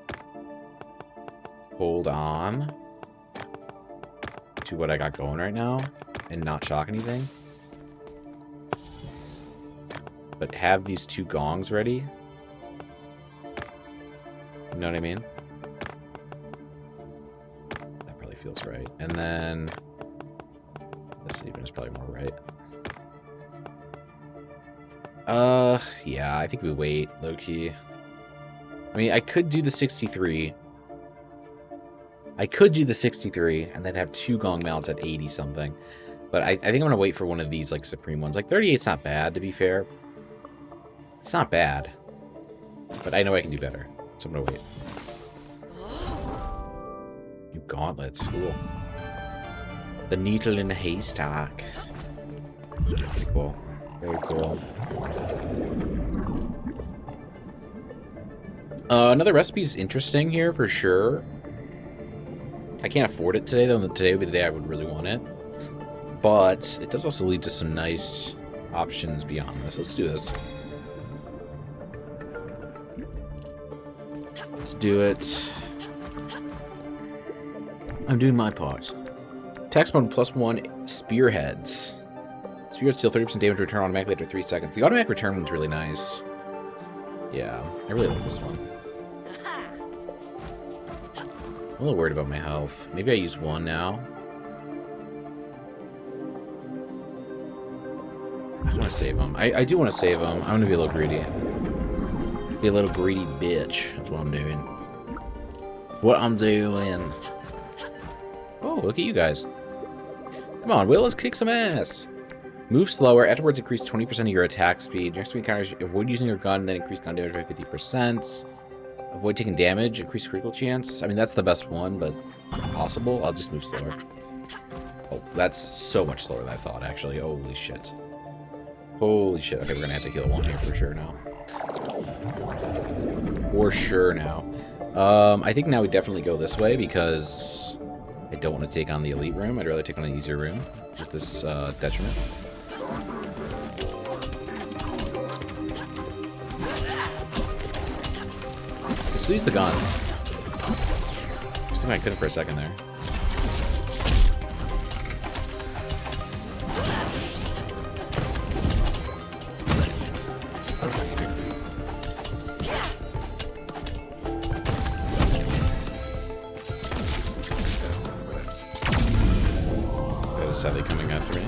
hold on to what I got going right now and not shock anything. But have these 2 gongs ready. You know what I mean? That probably feels right. And then this even is probably more right. Yeah, I think we wait, low-key. I mean, I could do the 63. And then have 2 gong mounts at 80-something. But I think I'm going to wait for one of these, like, supreme ones. Like, 38's not bad, to be fair. It's not bad. But I know I can do better. So I'm gonna wait. New gauntlets, cool. The needle in the haystack. Very cool. Very cool. Another recipe is interesting here for sure. I can't afford it today, though. Today would be the day I would really want it. But it does also lead to some nice options beyond this. Let's do this. Let's do it. I'm doing my part. Tax mode +1 spearheads. Spearheads deal 30% damage return automatically after 3 seconds. The automatic return one's really nice. Yeah, I really like this one. I'm a little worried about my health. Maybe I use one now. I want to save him. I do want to save him. I'm going to be a little greedy. Be a little greedy bitch. That's what I'm doing. What I'm doing. Oh, look at you guys. Come on, Will, let's kick some ass. Move slower. Afterwards, increase 20% of your attack speed. Next to encounters, avoid using your gun, then increase gun damage by 50%. Avoid taking damage, increase critical chance. I mean, that's the best one, but possible. I'll just move slower. Oh, that's so much slower than I thought, actually. Holy shit. Holy shit. Okay, we're gonna have to heal one here for sure now. For sure now. I think now we definitely go this way because I don't want to take on the elite room. I'd rather take on an easier room with this detriment. Let's use the gun. Just think I couldn't for a second there. That is sadly coming after me.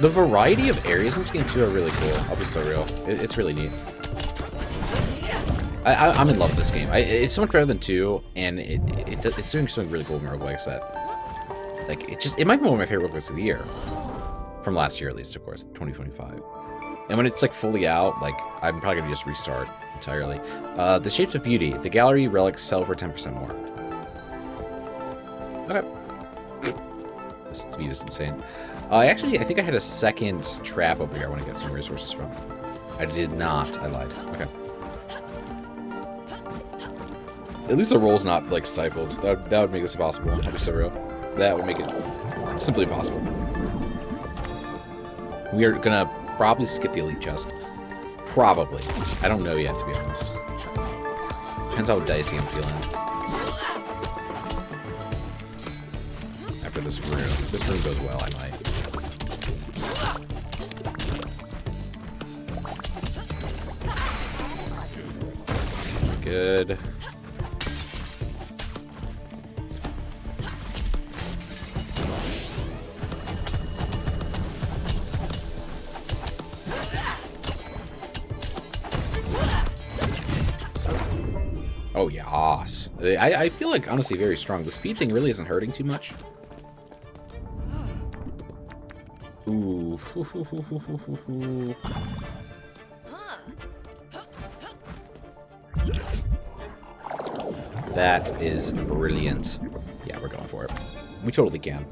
The variety of areas in this game too are really cool. I'll be so real. It's really neat. I'm in love with this game. It's so much better than 2, and it's doing something really cool in roguelikes that, like, it might be one of my favorite roguelikes of the year, from last year at least, of course, 2025. And when it's like fully out, like, I'm probably gonna just restart entirely. The Shapes of Beauty. The gallery relics sell for 10% more. Okay. This speed is insane. I think I had a second trap over here I want to get some resources from. I did not. I lied. Okay. At least the roll's not, like, stifled. That would make this impossible. I'll be so real. That would make it simply impossible. We are gonna probably skip the elite chest. Probably. I don't know yet, to be honest. Depends how dicey I'm feeling. After this room. If this room goes well, I might. Good. Oh, yas. I feel like, honestly, very strong. The speed thing really isn't hurting too much. Ooh. That is brilliant. Yeah, we're going for it. We totally can.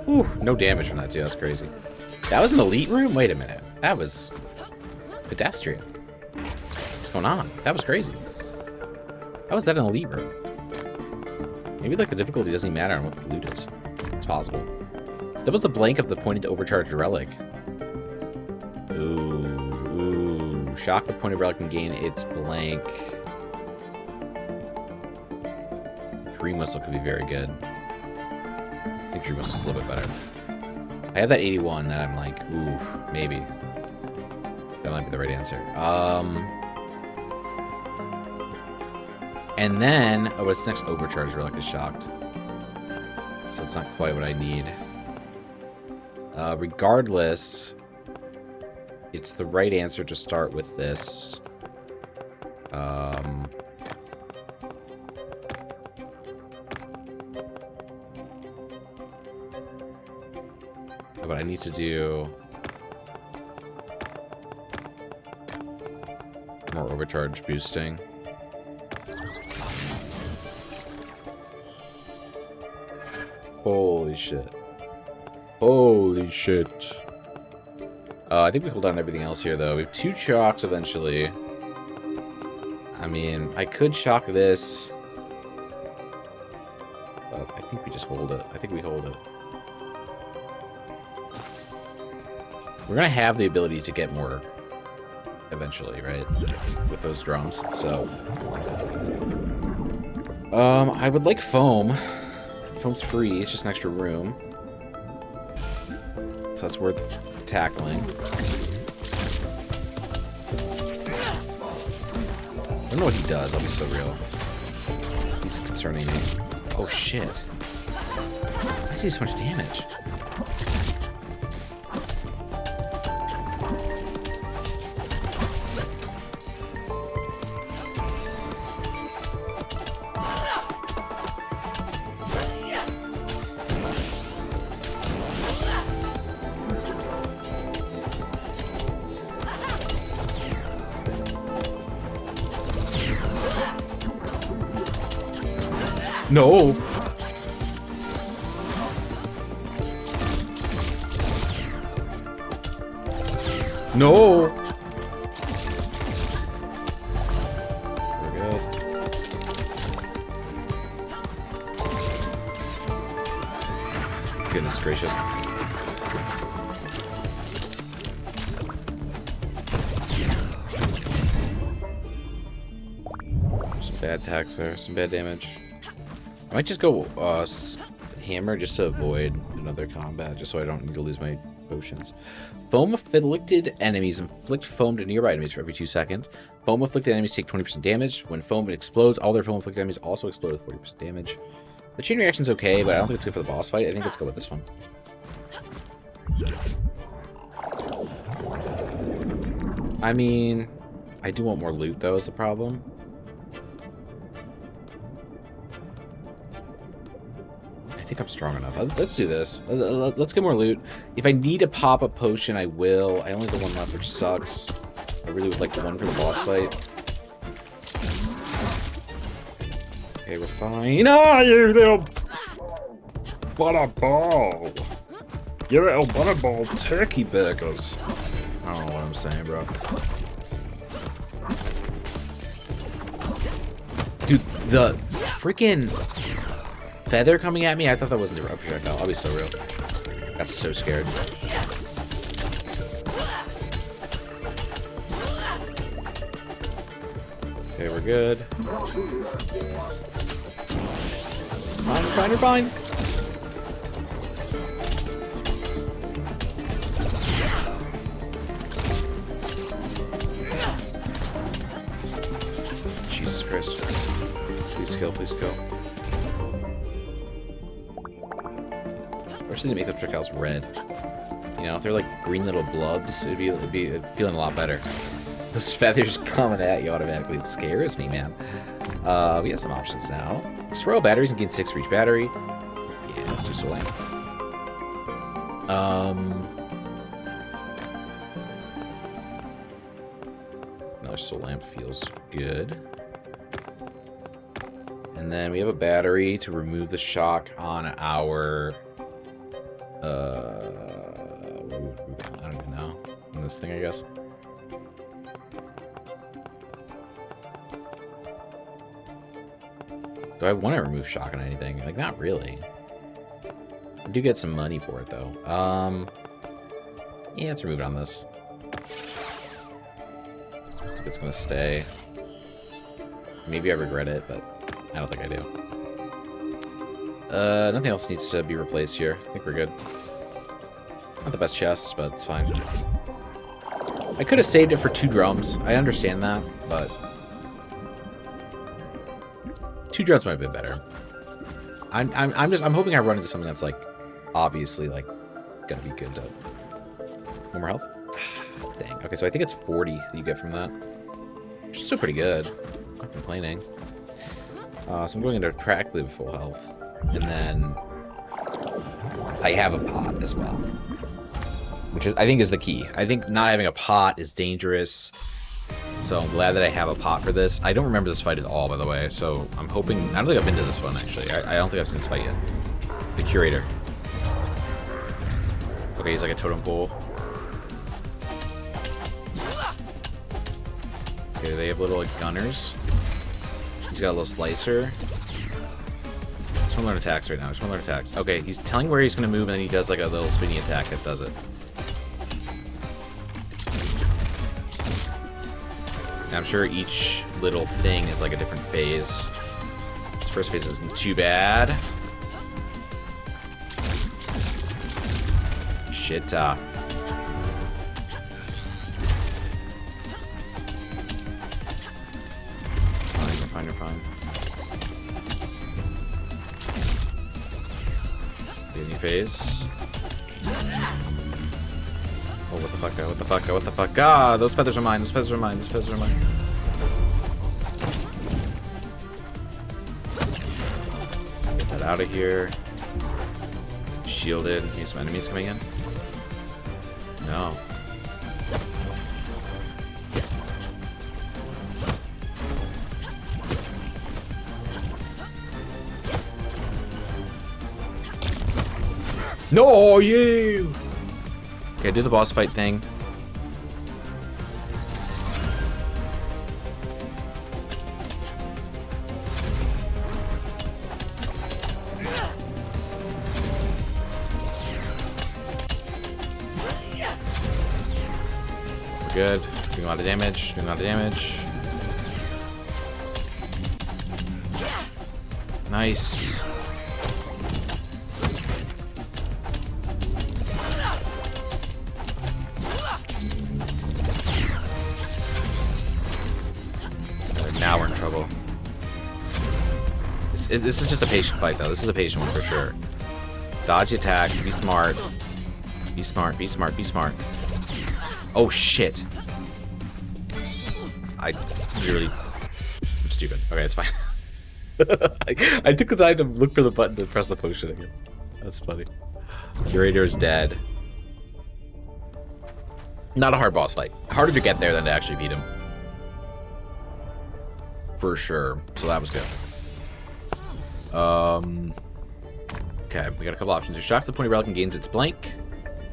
Ooh, no damage from that too. That's crazy. That was an elite room? Wait a minute. That was pedestrian. What's going on? That was crazy. How was that an elite room? Maybe, like, the difficulty doesn't even matter on what the loot is. It's possible. That was the blank of the pointed overcharged relic. Ooh. Shock the pointed relic and gain its blank. Dream Whistle could be very good. I think Dream Whistle's a little bit better. I have that 81 that I'm like, ooh, maybe. That might be the right answer. And then, oh, it's next overcharge relic is shocked. So it's not quite what I need. Regardless, it's the right answer to start with this. But I need to do more overcharge boosting. Holy shit. Holy shit. I think we hold on to everything else here, though. We have 2 shocks eventually. I mean, I could shock this. But I think we just hold it. I think we hold it. We're gonna have the ability to get more eventually, right? With those drums. So I would like foam. Foam's free, it's just an extra room. So that's worth tackling. I don't know what he does, I'll be so real. He's concerning me. Oh shit. Why does he do so much damage? No! No! We're good. Goodness gracious. Some bad attacks there, some bad damage. I might just go hammer just to avoid another combat, just so I don't need to lose my potions. Foam-afflicted enemies inflict foam to nearby enemies for every 2 seconds. Foam-afflicted enemies take 20% damage. When foam explodes, all their foam-afflicted enemies also explode with 40% damage. The chain reaction's okay, but I don't think it's good for the boss fight. I think let's go with this one. I mean, I do want more loot, though, is the problem. I think I'm strong enough. Let's do this. Let's get more loot. If I need to pop a potion, I will. I only have the one left, which sucks. I really would like the one for the boss fight. Okay, we're fine. Ah, you little butterball. You little butterball turkey burgers. I don't know what I'm saying, bro. Dude, the freaking feather coming at me? I thought that wasn't a projectile. I'll be so real. Got so scared. Okay, we're good. Fine, we're fine. Jesus Christ. Please kill, please kill. I wish they didn't make those projectiles red. You know, if they're like green little blubs, it'd be feeling a lot better. Those feathers coming at you automatically, it scares me, man. We have some options now. Destroy all batteries and gain 6 for each battery. Yeah, let's do Soul Lamp. Another Soul Lamp feels good. And then we have a battery to remove the shock on our I don't even know. On this thing, I guess. Do I want to remove shock on anything? Like, not really. I do get some money for it, though. Yeah, let's remove it on this. I think it's gonna stay. Maybe I regret it, but I don't think I do. Nothing else needs to be replaced here. I think we're good. Not the best chest, but it's fine. I could have saved it for 2 drums. I understand that, but 2 drums might have been better. I'm hoping I run into something that's like obviously like gonna be good to. One more health. Dang. Okay, so I think it's 40 that you get from that, which is still pretty good. I'm not complaining. So I'm going into practically with full health, and then I have a pot as well, which is, I think, is the key. I think not having a pot is dangerous, so I'm glad that I have a pot for this. I don't remember this fight at all, by the way, so I'm hoping... I don't think I've been to this one, actually. I don't think I've seen this fight yet. The Curator. Okay, he's like a totem pole. Okay, they have little like gunners. He's got a little slicer. I just want to learn attacks right now. I just want to learn attacks. Okay, he's telling where he's going to move, and then he does like a little spinny attack that does it. And I'm sure each little thing is like a different phase. This first phase isn't too bad. Shit. Fine, you're fine. New phase. Oh, what the fuck, what the fuck, what the fuck. Ah, those feathers are mine, those feathers are mine, those feathers are mine. Get that out of here. Shielded. Here's some enemies coming in. No. No, you! Okay, do the boss fight thing. We're good. Doing a lot of damage. Doing a lot of damage. Nice. Now we're in trouble. This is just a patient fight, though. This is a patient one for sure. Dodge the attacks. Be smart. Be smart. Be smart. Be smart. Oh shit! I really... I'm stupid. Okay, it's fine. I took the time to look for the button to press the potion again. That's funny. Curator is dead. Not a hard boss fight. Harder to get there than to actually beat him. For sure. So that was good. Okay, we got a couple options. It shocks the pointy relic and gains its blank.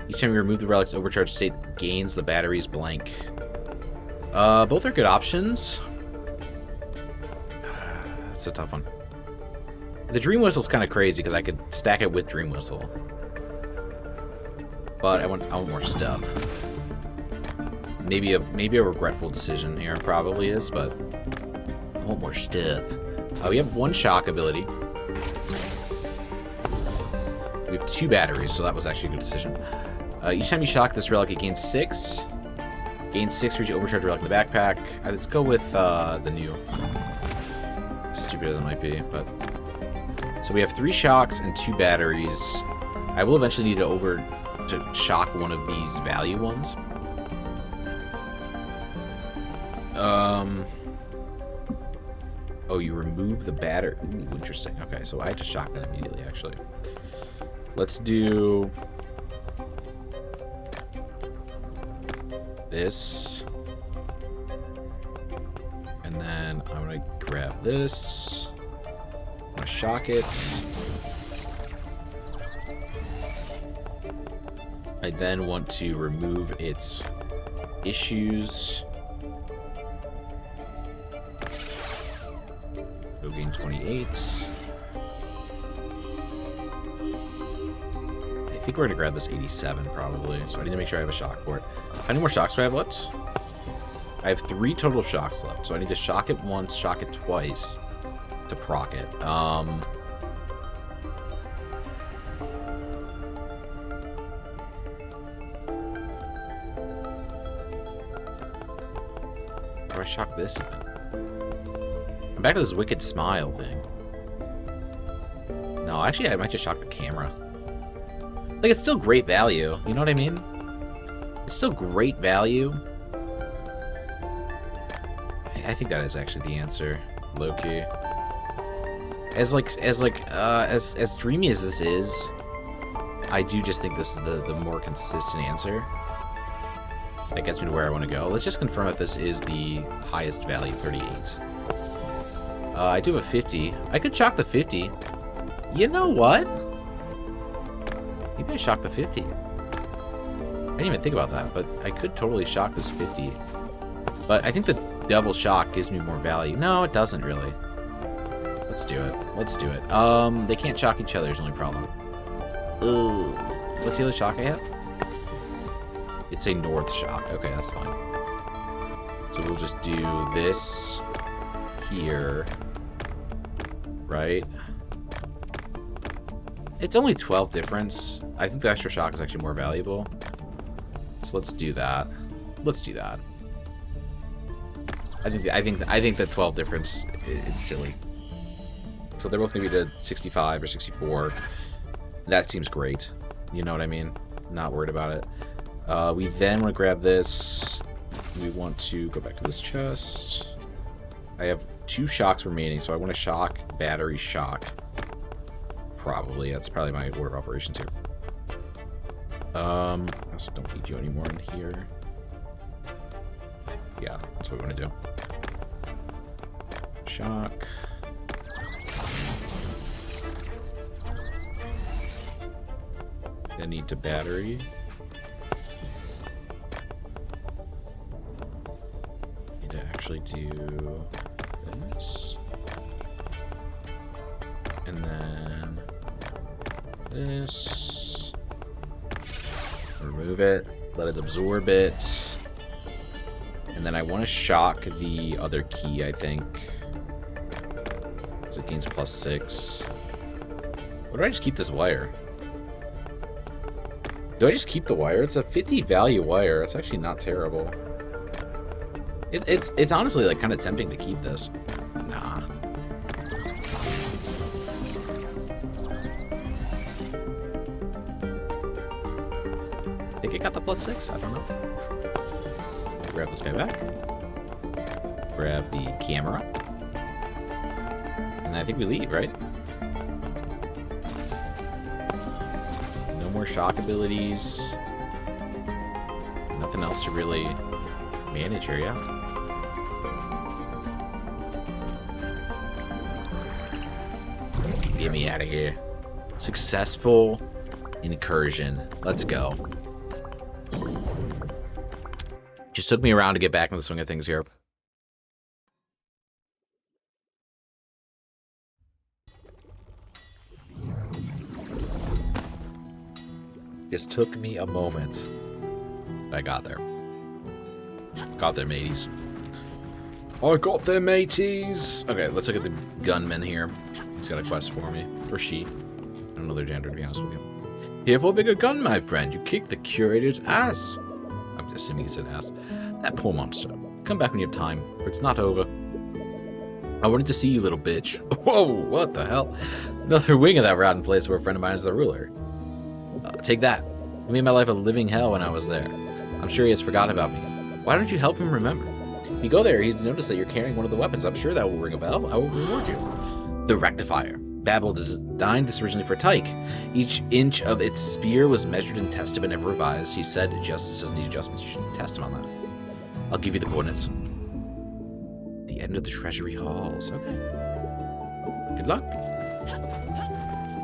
Each time you remove the relic's overcharged state, gains the battery's blank. Both are good options. It's a tough one. The Dream Whistle's kind of crazy because I could stack it with Dream Whistle. But I want more stuff. Maybe a regretful decision here, probably is, but I want more stuff. We have 1 shock ability. We have 2 batteries, so that was actually a good decision. Each time you shock this relic, it gains 6. Gains 6 for each overcharged relic in the backpack. Let's go with the new. Stupid as it might be, but... So we have 3 shocks and 2 batteries. I will eventually need to shock one of these value ones. Oh, you remove the battery. Ooh, interesting. Okay, so I have to shock that immediately, actually. Let's do... this. And then I'm gonna grab this. I'm gonna shock it. I then want to remove its issues. Go gain 28. I think we're gonna grab this 87 probably, so I need to make sure I have a shock for it. How many more shocks do I have left? I have 3 total shocks left, so I need to shock it once, shock it twice to proc it. do I shock this even? I'm back to this wicked smile thing. No, actually, I might just shock the camera. Like, it's still great value. You know what I mean? It's still great value. I think that is actually the answer, low-key. As dreamy as this is, I do just think this is the more consistent answer. That gets me to where I want to go. Let's just confirm if this is the highest value, 38. I do have a 50. I could shock the 50. You know what? Maybe I shock the 50. I didn't even think about that, but I could totally shock this 50. But I think the double shock gives me more value. No, it doesn't really. Let's do it. Let's do it. They can't shock each other is the only problem. Ooh. What's the other shock I have? It's a north shock. Okay, that's fine. So we'll just do this here. Right? It's only 12 difference. I think the extra shock is actually more valuable. So let's do that. Let's do that. I think the 12 difference is silly. So they're both gonna be to 65 or 64. That seems great. You know what I mean? Not worried about it. We then want to grab this. We want to go back to this chest. I have 2 shocks remaining, so I want to shock, battery, shock. Probably. That's probably my order of operations here. I also don't need you anymore in here. Yeah, that's what we want to do. Shock. Then need to battery. Need to actually do this. And then this. Remove it. Let it absorb it. And then I want to shock the other key, I think. So it gains +6. Or do I just keep this wire? Do I just keep the wire? It's a 50 value wire. It's actually not terrible. It's honestly like kind of tempting to keep this. Nah. I think I got the +6. I don't know. Grab this guy back. Grab the camera. And I think we leave, right? No more shock abilities. Nothing else to really manage here, yeah. Get me out of here. Successful incursion. Let's go. Just took me around to get back into the swing of things here. This took me a moment. But I got there. Got there, mateys. I got there, mateys! Okay, let's look at the gunman here. He's got a quest for me. Or she. I don't know their gender, to be honest with you. Here for a bigger gun, my friend. You kicked the curator's ass. I'm assuming he said ass. That poor monster. Come back when you have time, for it's not over. I wanted to see you, little bitch. Whoa, what the hell? Another wing of that rotten place where a friend of mine is the ruler. Take that. He made my life a living hell when I was there. I'm sure he has forgotten about me. Why don't you help him remember? If you go there, he's noticed that you're carrying one of the weapons. I'm sure that will ring a bell. I will reward you. The Rectifier. Babel designed this originally for Tyke. Each inch of its spear was measured and tested but never revised. He said justices need adjustments. You should test him on that. I'll give you the coordinates. The end of the treasury halls. Okay. Good luck.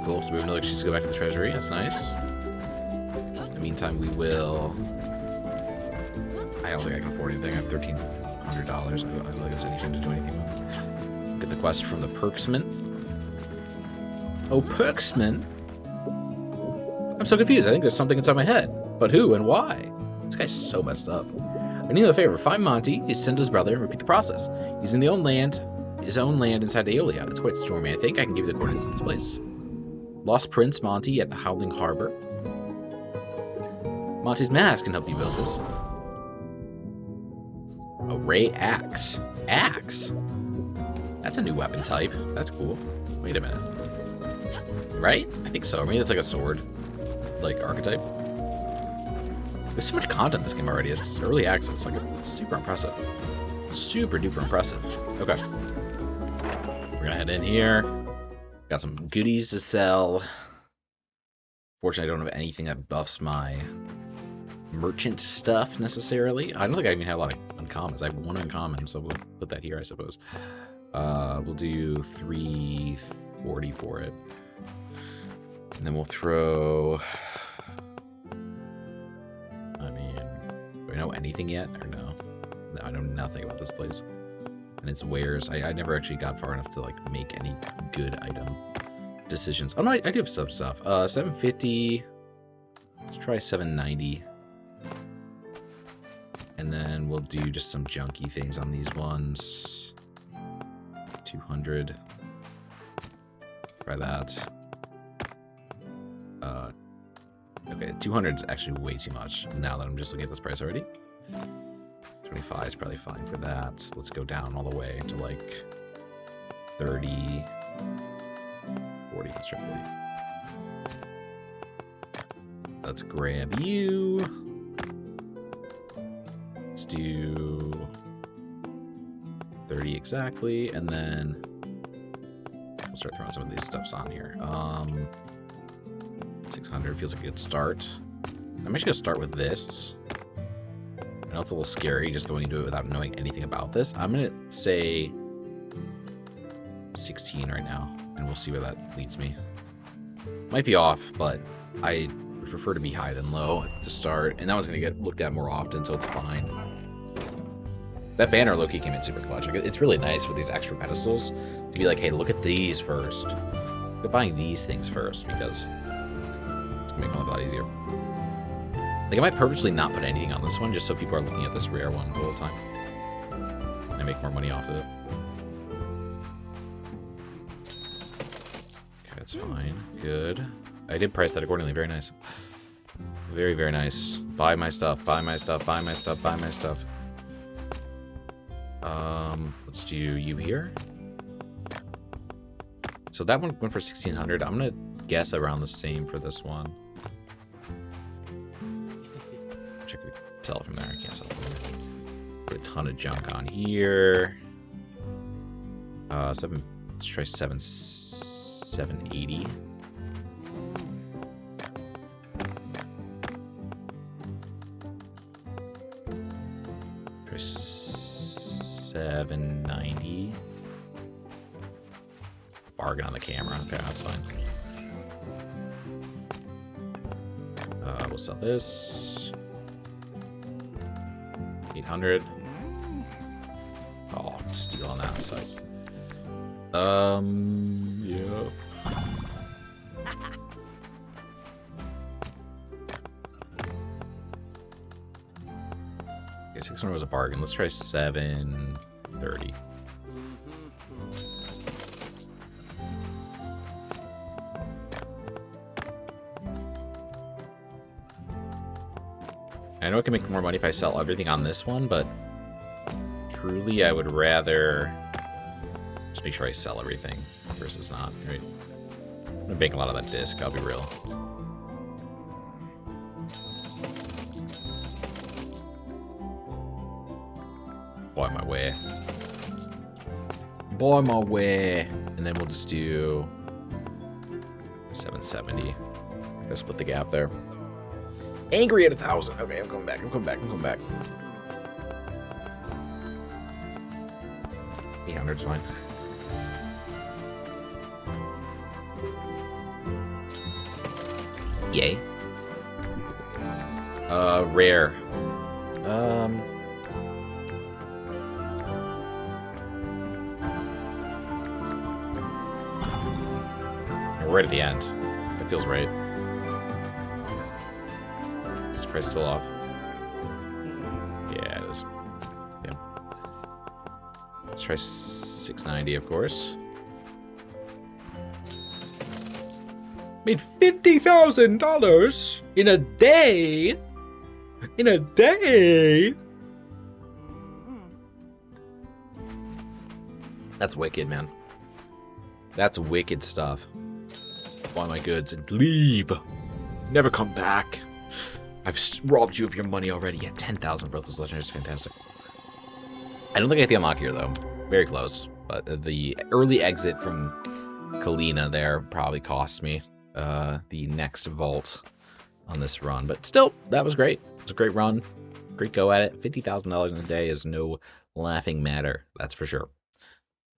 Cool. So we have another excuse to go back to the treasury. That's nice. In the meantime, we will... I don't think I can afford anything. I have $1,300. I don't think there's anything to do anything with. Get the quest from the Perksman. Oh, Perksman? I'm so confused. I think there's something inside my head. But who and why? This guy's so messed up. I need a favor. Find Monty, send his brother, and repeat the process. He's in his own land inside Aeolia. It's quite stormy. I think I can give you the coordinates of this place. Lost Prince Monty at the Howling Harbor. Monty's mask can help you build this. A ray axe. Axe? That's a new weapon type. That's cool. Wait a minute. Right? I think so. Maybe it's like a sword. Like, archetype. There's so much content in this game already. It's early access. Like, it's super impressive. Super duper impressive. Okay. We're gonna head in here. Got some goodies to sell. Fortunately, I don't have anything that buffs my merchant stuff necessarily. I don't think I even have a lot of uncommons. I have one uncommon, so we'll put that here, I suppose. We'll do 340 for it. And then we'll throw... I mean, do I know anything yet, or no? No, I know nothing about this place. And its wares. I never actually got far enough to, like, make any good item decisions. Oh, no, I do have some stuff. 750. Let's try 790. And then we'll do just some junky things on these ones. 200. Try that. Okay, 200 is actually way too much now that I'm just looking at this price already. 25 is probably fine for that. Let's go down all the way to like 30, 40. Let's try 40. Let's grab you. Let's do 30 exactly, and then we'll start throwing some of these stuffs on here. 600 feels like a good start. I'm actually gonna start with this. I know it's a little scary just going into it without knowing anything about this. I'm gonna say 16 right now, and we'll see where that leads me. Might be off, but I would prefer to be high than low at the start, and that one's gonna get looked at more often, so it's fine. That banner low-key came in super clutch. Like, it's really nice with these extra pedestals to be like, hey, look at these first. Look at buying these things first, because it's gonna make it look a lot easier. Like, I might purposely not put anything on this one just so people are looking at this rare one all the time. And I make more money off of it. Okay, that's fine. Good. I did price that accordingly. Very nice. Very, very nice. Buy my stuff, buy my stuff, buy my stuff, buy my stuff. Let's do you here. So that one went for 1600. I'm gonna guess around the same for this one. Check if we can sell it from there. I can't sell it from there. Put a ton of junk on here. Let's try 780. Try 790. Bargain on the camera. Okay, that's fine. We'll sell this. 800. Oh, steal on that size. Yep. Okay, 600 was a bargain. Let's try 730. I know I can make more money if I sell everything on this one, but truly I would rather just make sure I sell everything versus not, right? I'm gonna bank a lot of that disc, I'll be real. Buy my way. Buy my way. And then we'll just do 770. Gotta split the gap there. Angry at 1,000. Okay, I'm coming back. I'm coming back. I'm coming back. 800's fine. Yay. Rare. We're right at the end. That feels right. Price still off. Yeah, it is. Yeah. Let's try 690, of course. Made $50,000 in a day. In a day. That's wicked, man. That's wicked stuff. Buy my goods and leave. Never come back. I've robbed you of your money already. Yeah, 10,000 for those legendaries. Fantastic. I don't think I get the unlock here, though. Very close. But the early exit from Kalina there probably cost me the next vault on this run. But still, that was great. It was a great run. Great go at it. $50,000 in a day is no laughing matter. That's for sure.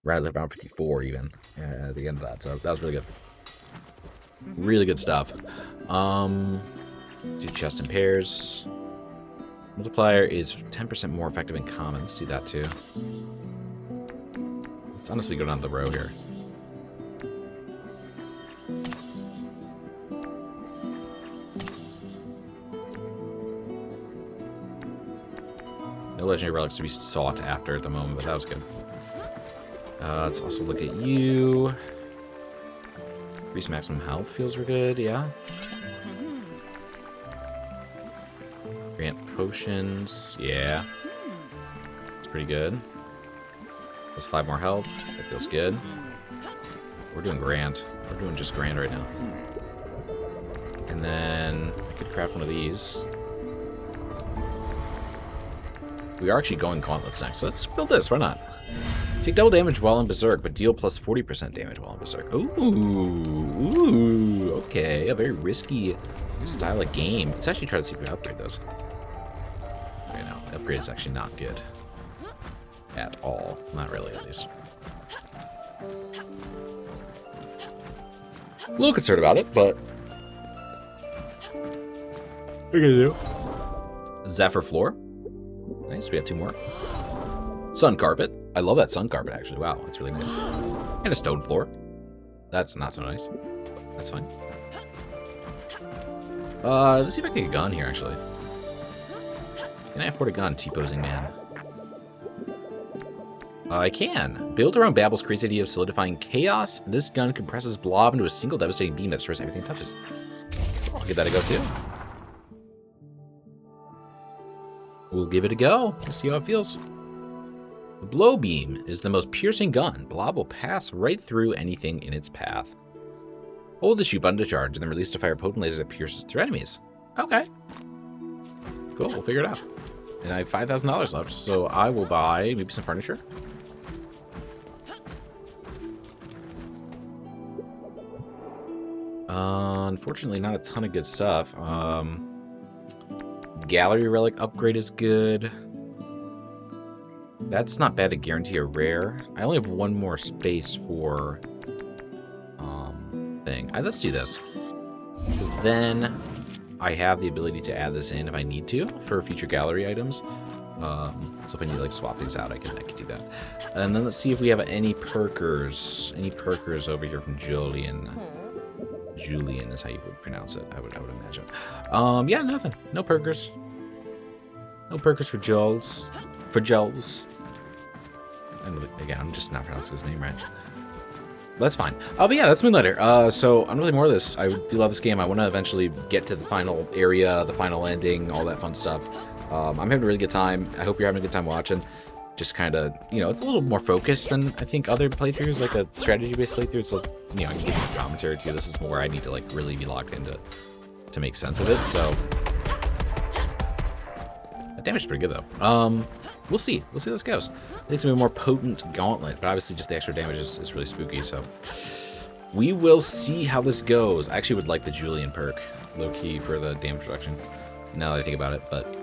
Right around 54 even at the end of that. So that was really good. Really good stuff. Do chest in pairs. Multiplier is 10% more effective in commons. Do that too. Let's honestly go down the row here. No legendary relics to be sought after at the moment, but that was good. Let's also look at you. Increase maximum health feels good, yeah. Grant potions, yeah. It's pretty good. Plus 5 more health, that feels good. We're doing grand. We're doing just grand right now. And then I could craft one of these. We are actually going gauntlets next, so let's build this, why not? Take double damage while in Berserk, but deal plus 40% damage while in Berserk. Ooh, okay. A very risky style of game. Let's actually try to see if we upgrade those. Okay, no, the upgrade is actually not good. At all. Not really, at least. A little concerned about it, but... what are you gonna do? Zephyr floor. Nice, we have 2 more. Sun carpet. I love that sun carpet, actually. Wow, that's really nice. And a stone floor. That's not so nice. That's fine. Let's see if I can get a gun here, actually. Can I afford a gun, T-posing man? I can. Built around Babble's crazy idea of solidifying chaos, this gun compresses Blob into a single devastating beam that destroys everything it touches. I'll give that a go, too. We'll give it a go. We'll see how it feels. The blow beam is the most piercing gun. Blob will pass right through anything in its path. Hold the shoot button to charge, and then release to fire a potent laser that pierces through enemies. Okay. Cool, we'll figure it out. And I have $5,000 left, so I will buy maybe some furniture. Unfortunately, not a ton of good stuff. Gallery relic upgrade is good. That's not bad to guarantee a rare. I only have 1 more space for thing. Let's do this. Because then I have the ability to add this in if I need to for future gallery items. So if I need to like swap things out, I can do that. And then let's see if we have any perkers. Any perkers over here from Julian. Julian is how you would pronounce it, I would imagine. Yeah, nothing. No perkers. No perkers for Jules. For Jules. Again, I'm just not pronouncing his name right. That's fine. But yeah, that's Moonlighter. So I'm really more of this. I do love this game. I want to eventually get to the final area, the final ending, all that fun stuff. I'm having a really good time. I hope you're having a good time watching. Just kind of, you know, it's a little more focused than I think other playthroughs, like a strategy-based playthrough. It's like, you know, I can give you commentary too. This is more where I need to like really be locked into to make sense of it. So that damage is pretty good though. We'll see. We'll see how this goes. I think it's gonna be a more potent gauntlet, but obviously just the extra damage is really spooky. So we will see how this goes. I actually would like the Julian perk, low key, for the damage reduction. Now that I think about it, but.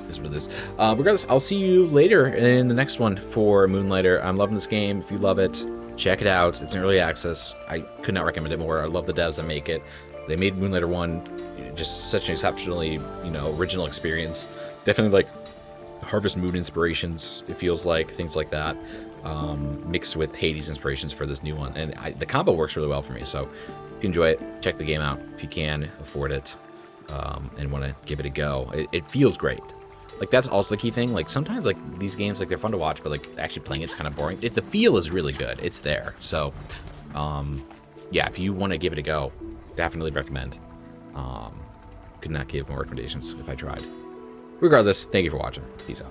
Is what it is. Regardless, I'll see you later in the next one for Moonlighter. I'm loving this game. If you love it, check it out. It's in early access. I could not recommend it more. I love the devs that make it. They made Moonlighter 1 just such an exceptionally, you know, original experience. Definitely like Harvest Moon inspirations, it feels like, things like that, mixed with Hades inspirations for this new one. And the combo works really well for me. So if you enjoy it, check the game out if you can afford it and want to give it a go. It feels great. Like, that's also the key thing. Like, sometimes, like, these games, like, they're fun to watch, but, like, actually playing it's kind of boring. The feel is really good. It's there. So, yeah, if you want to give it a go, definitely recommend. Could not give more recommendations if I tried. Regardless, thank you for watching. Peace out.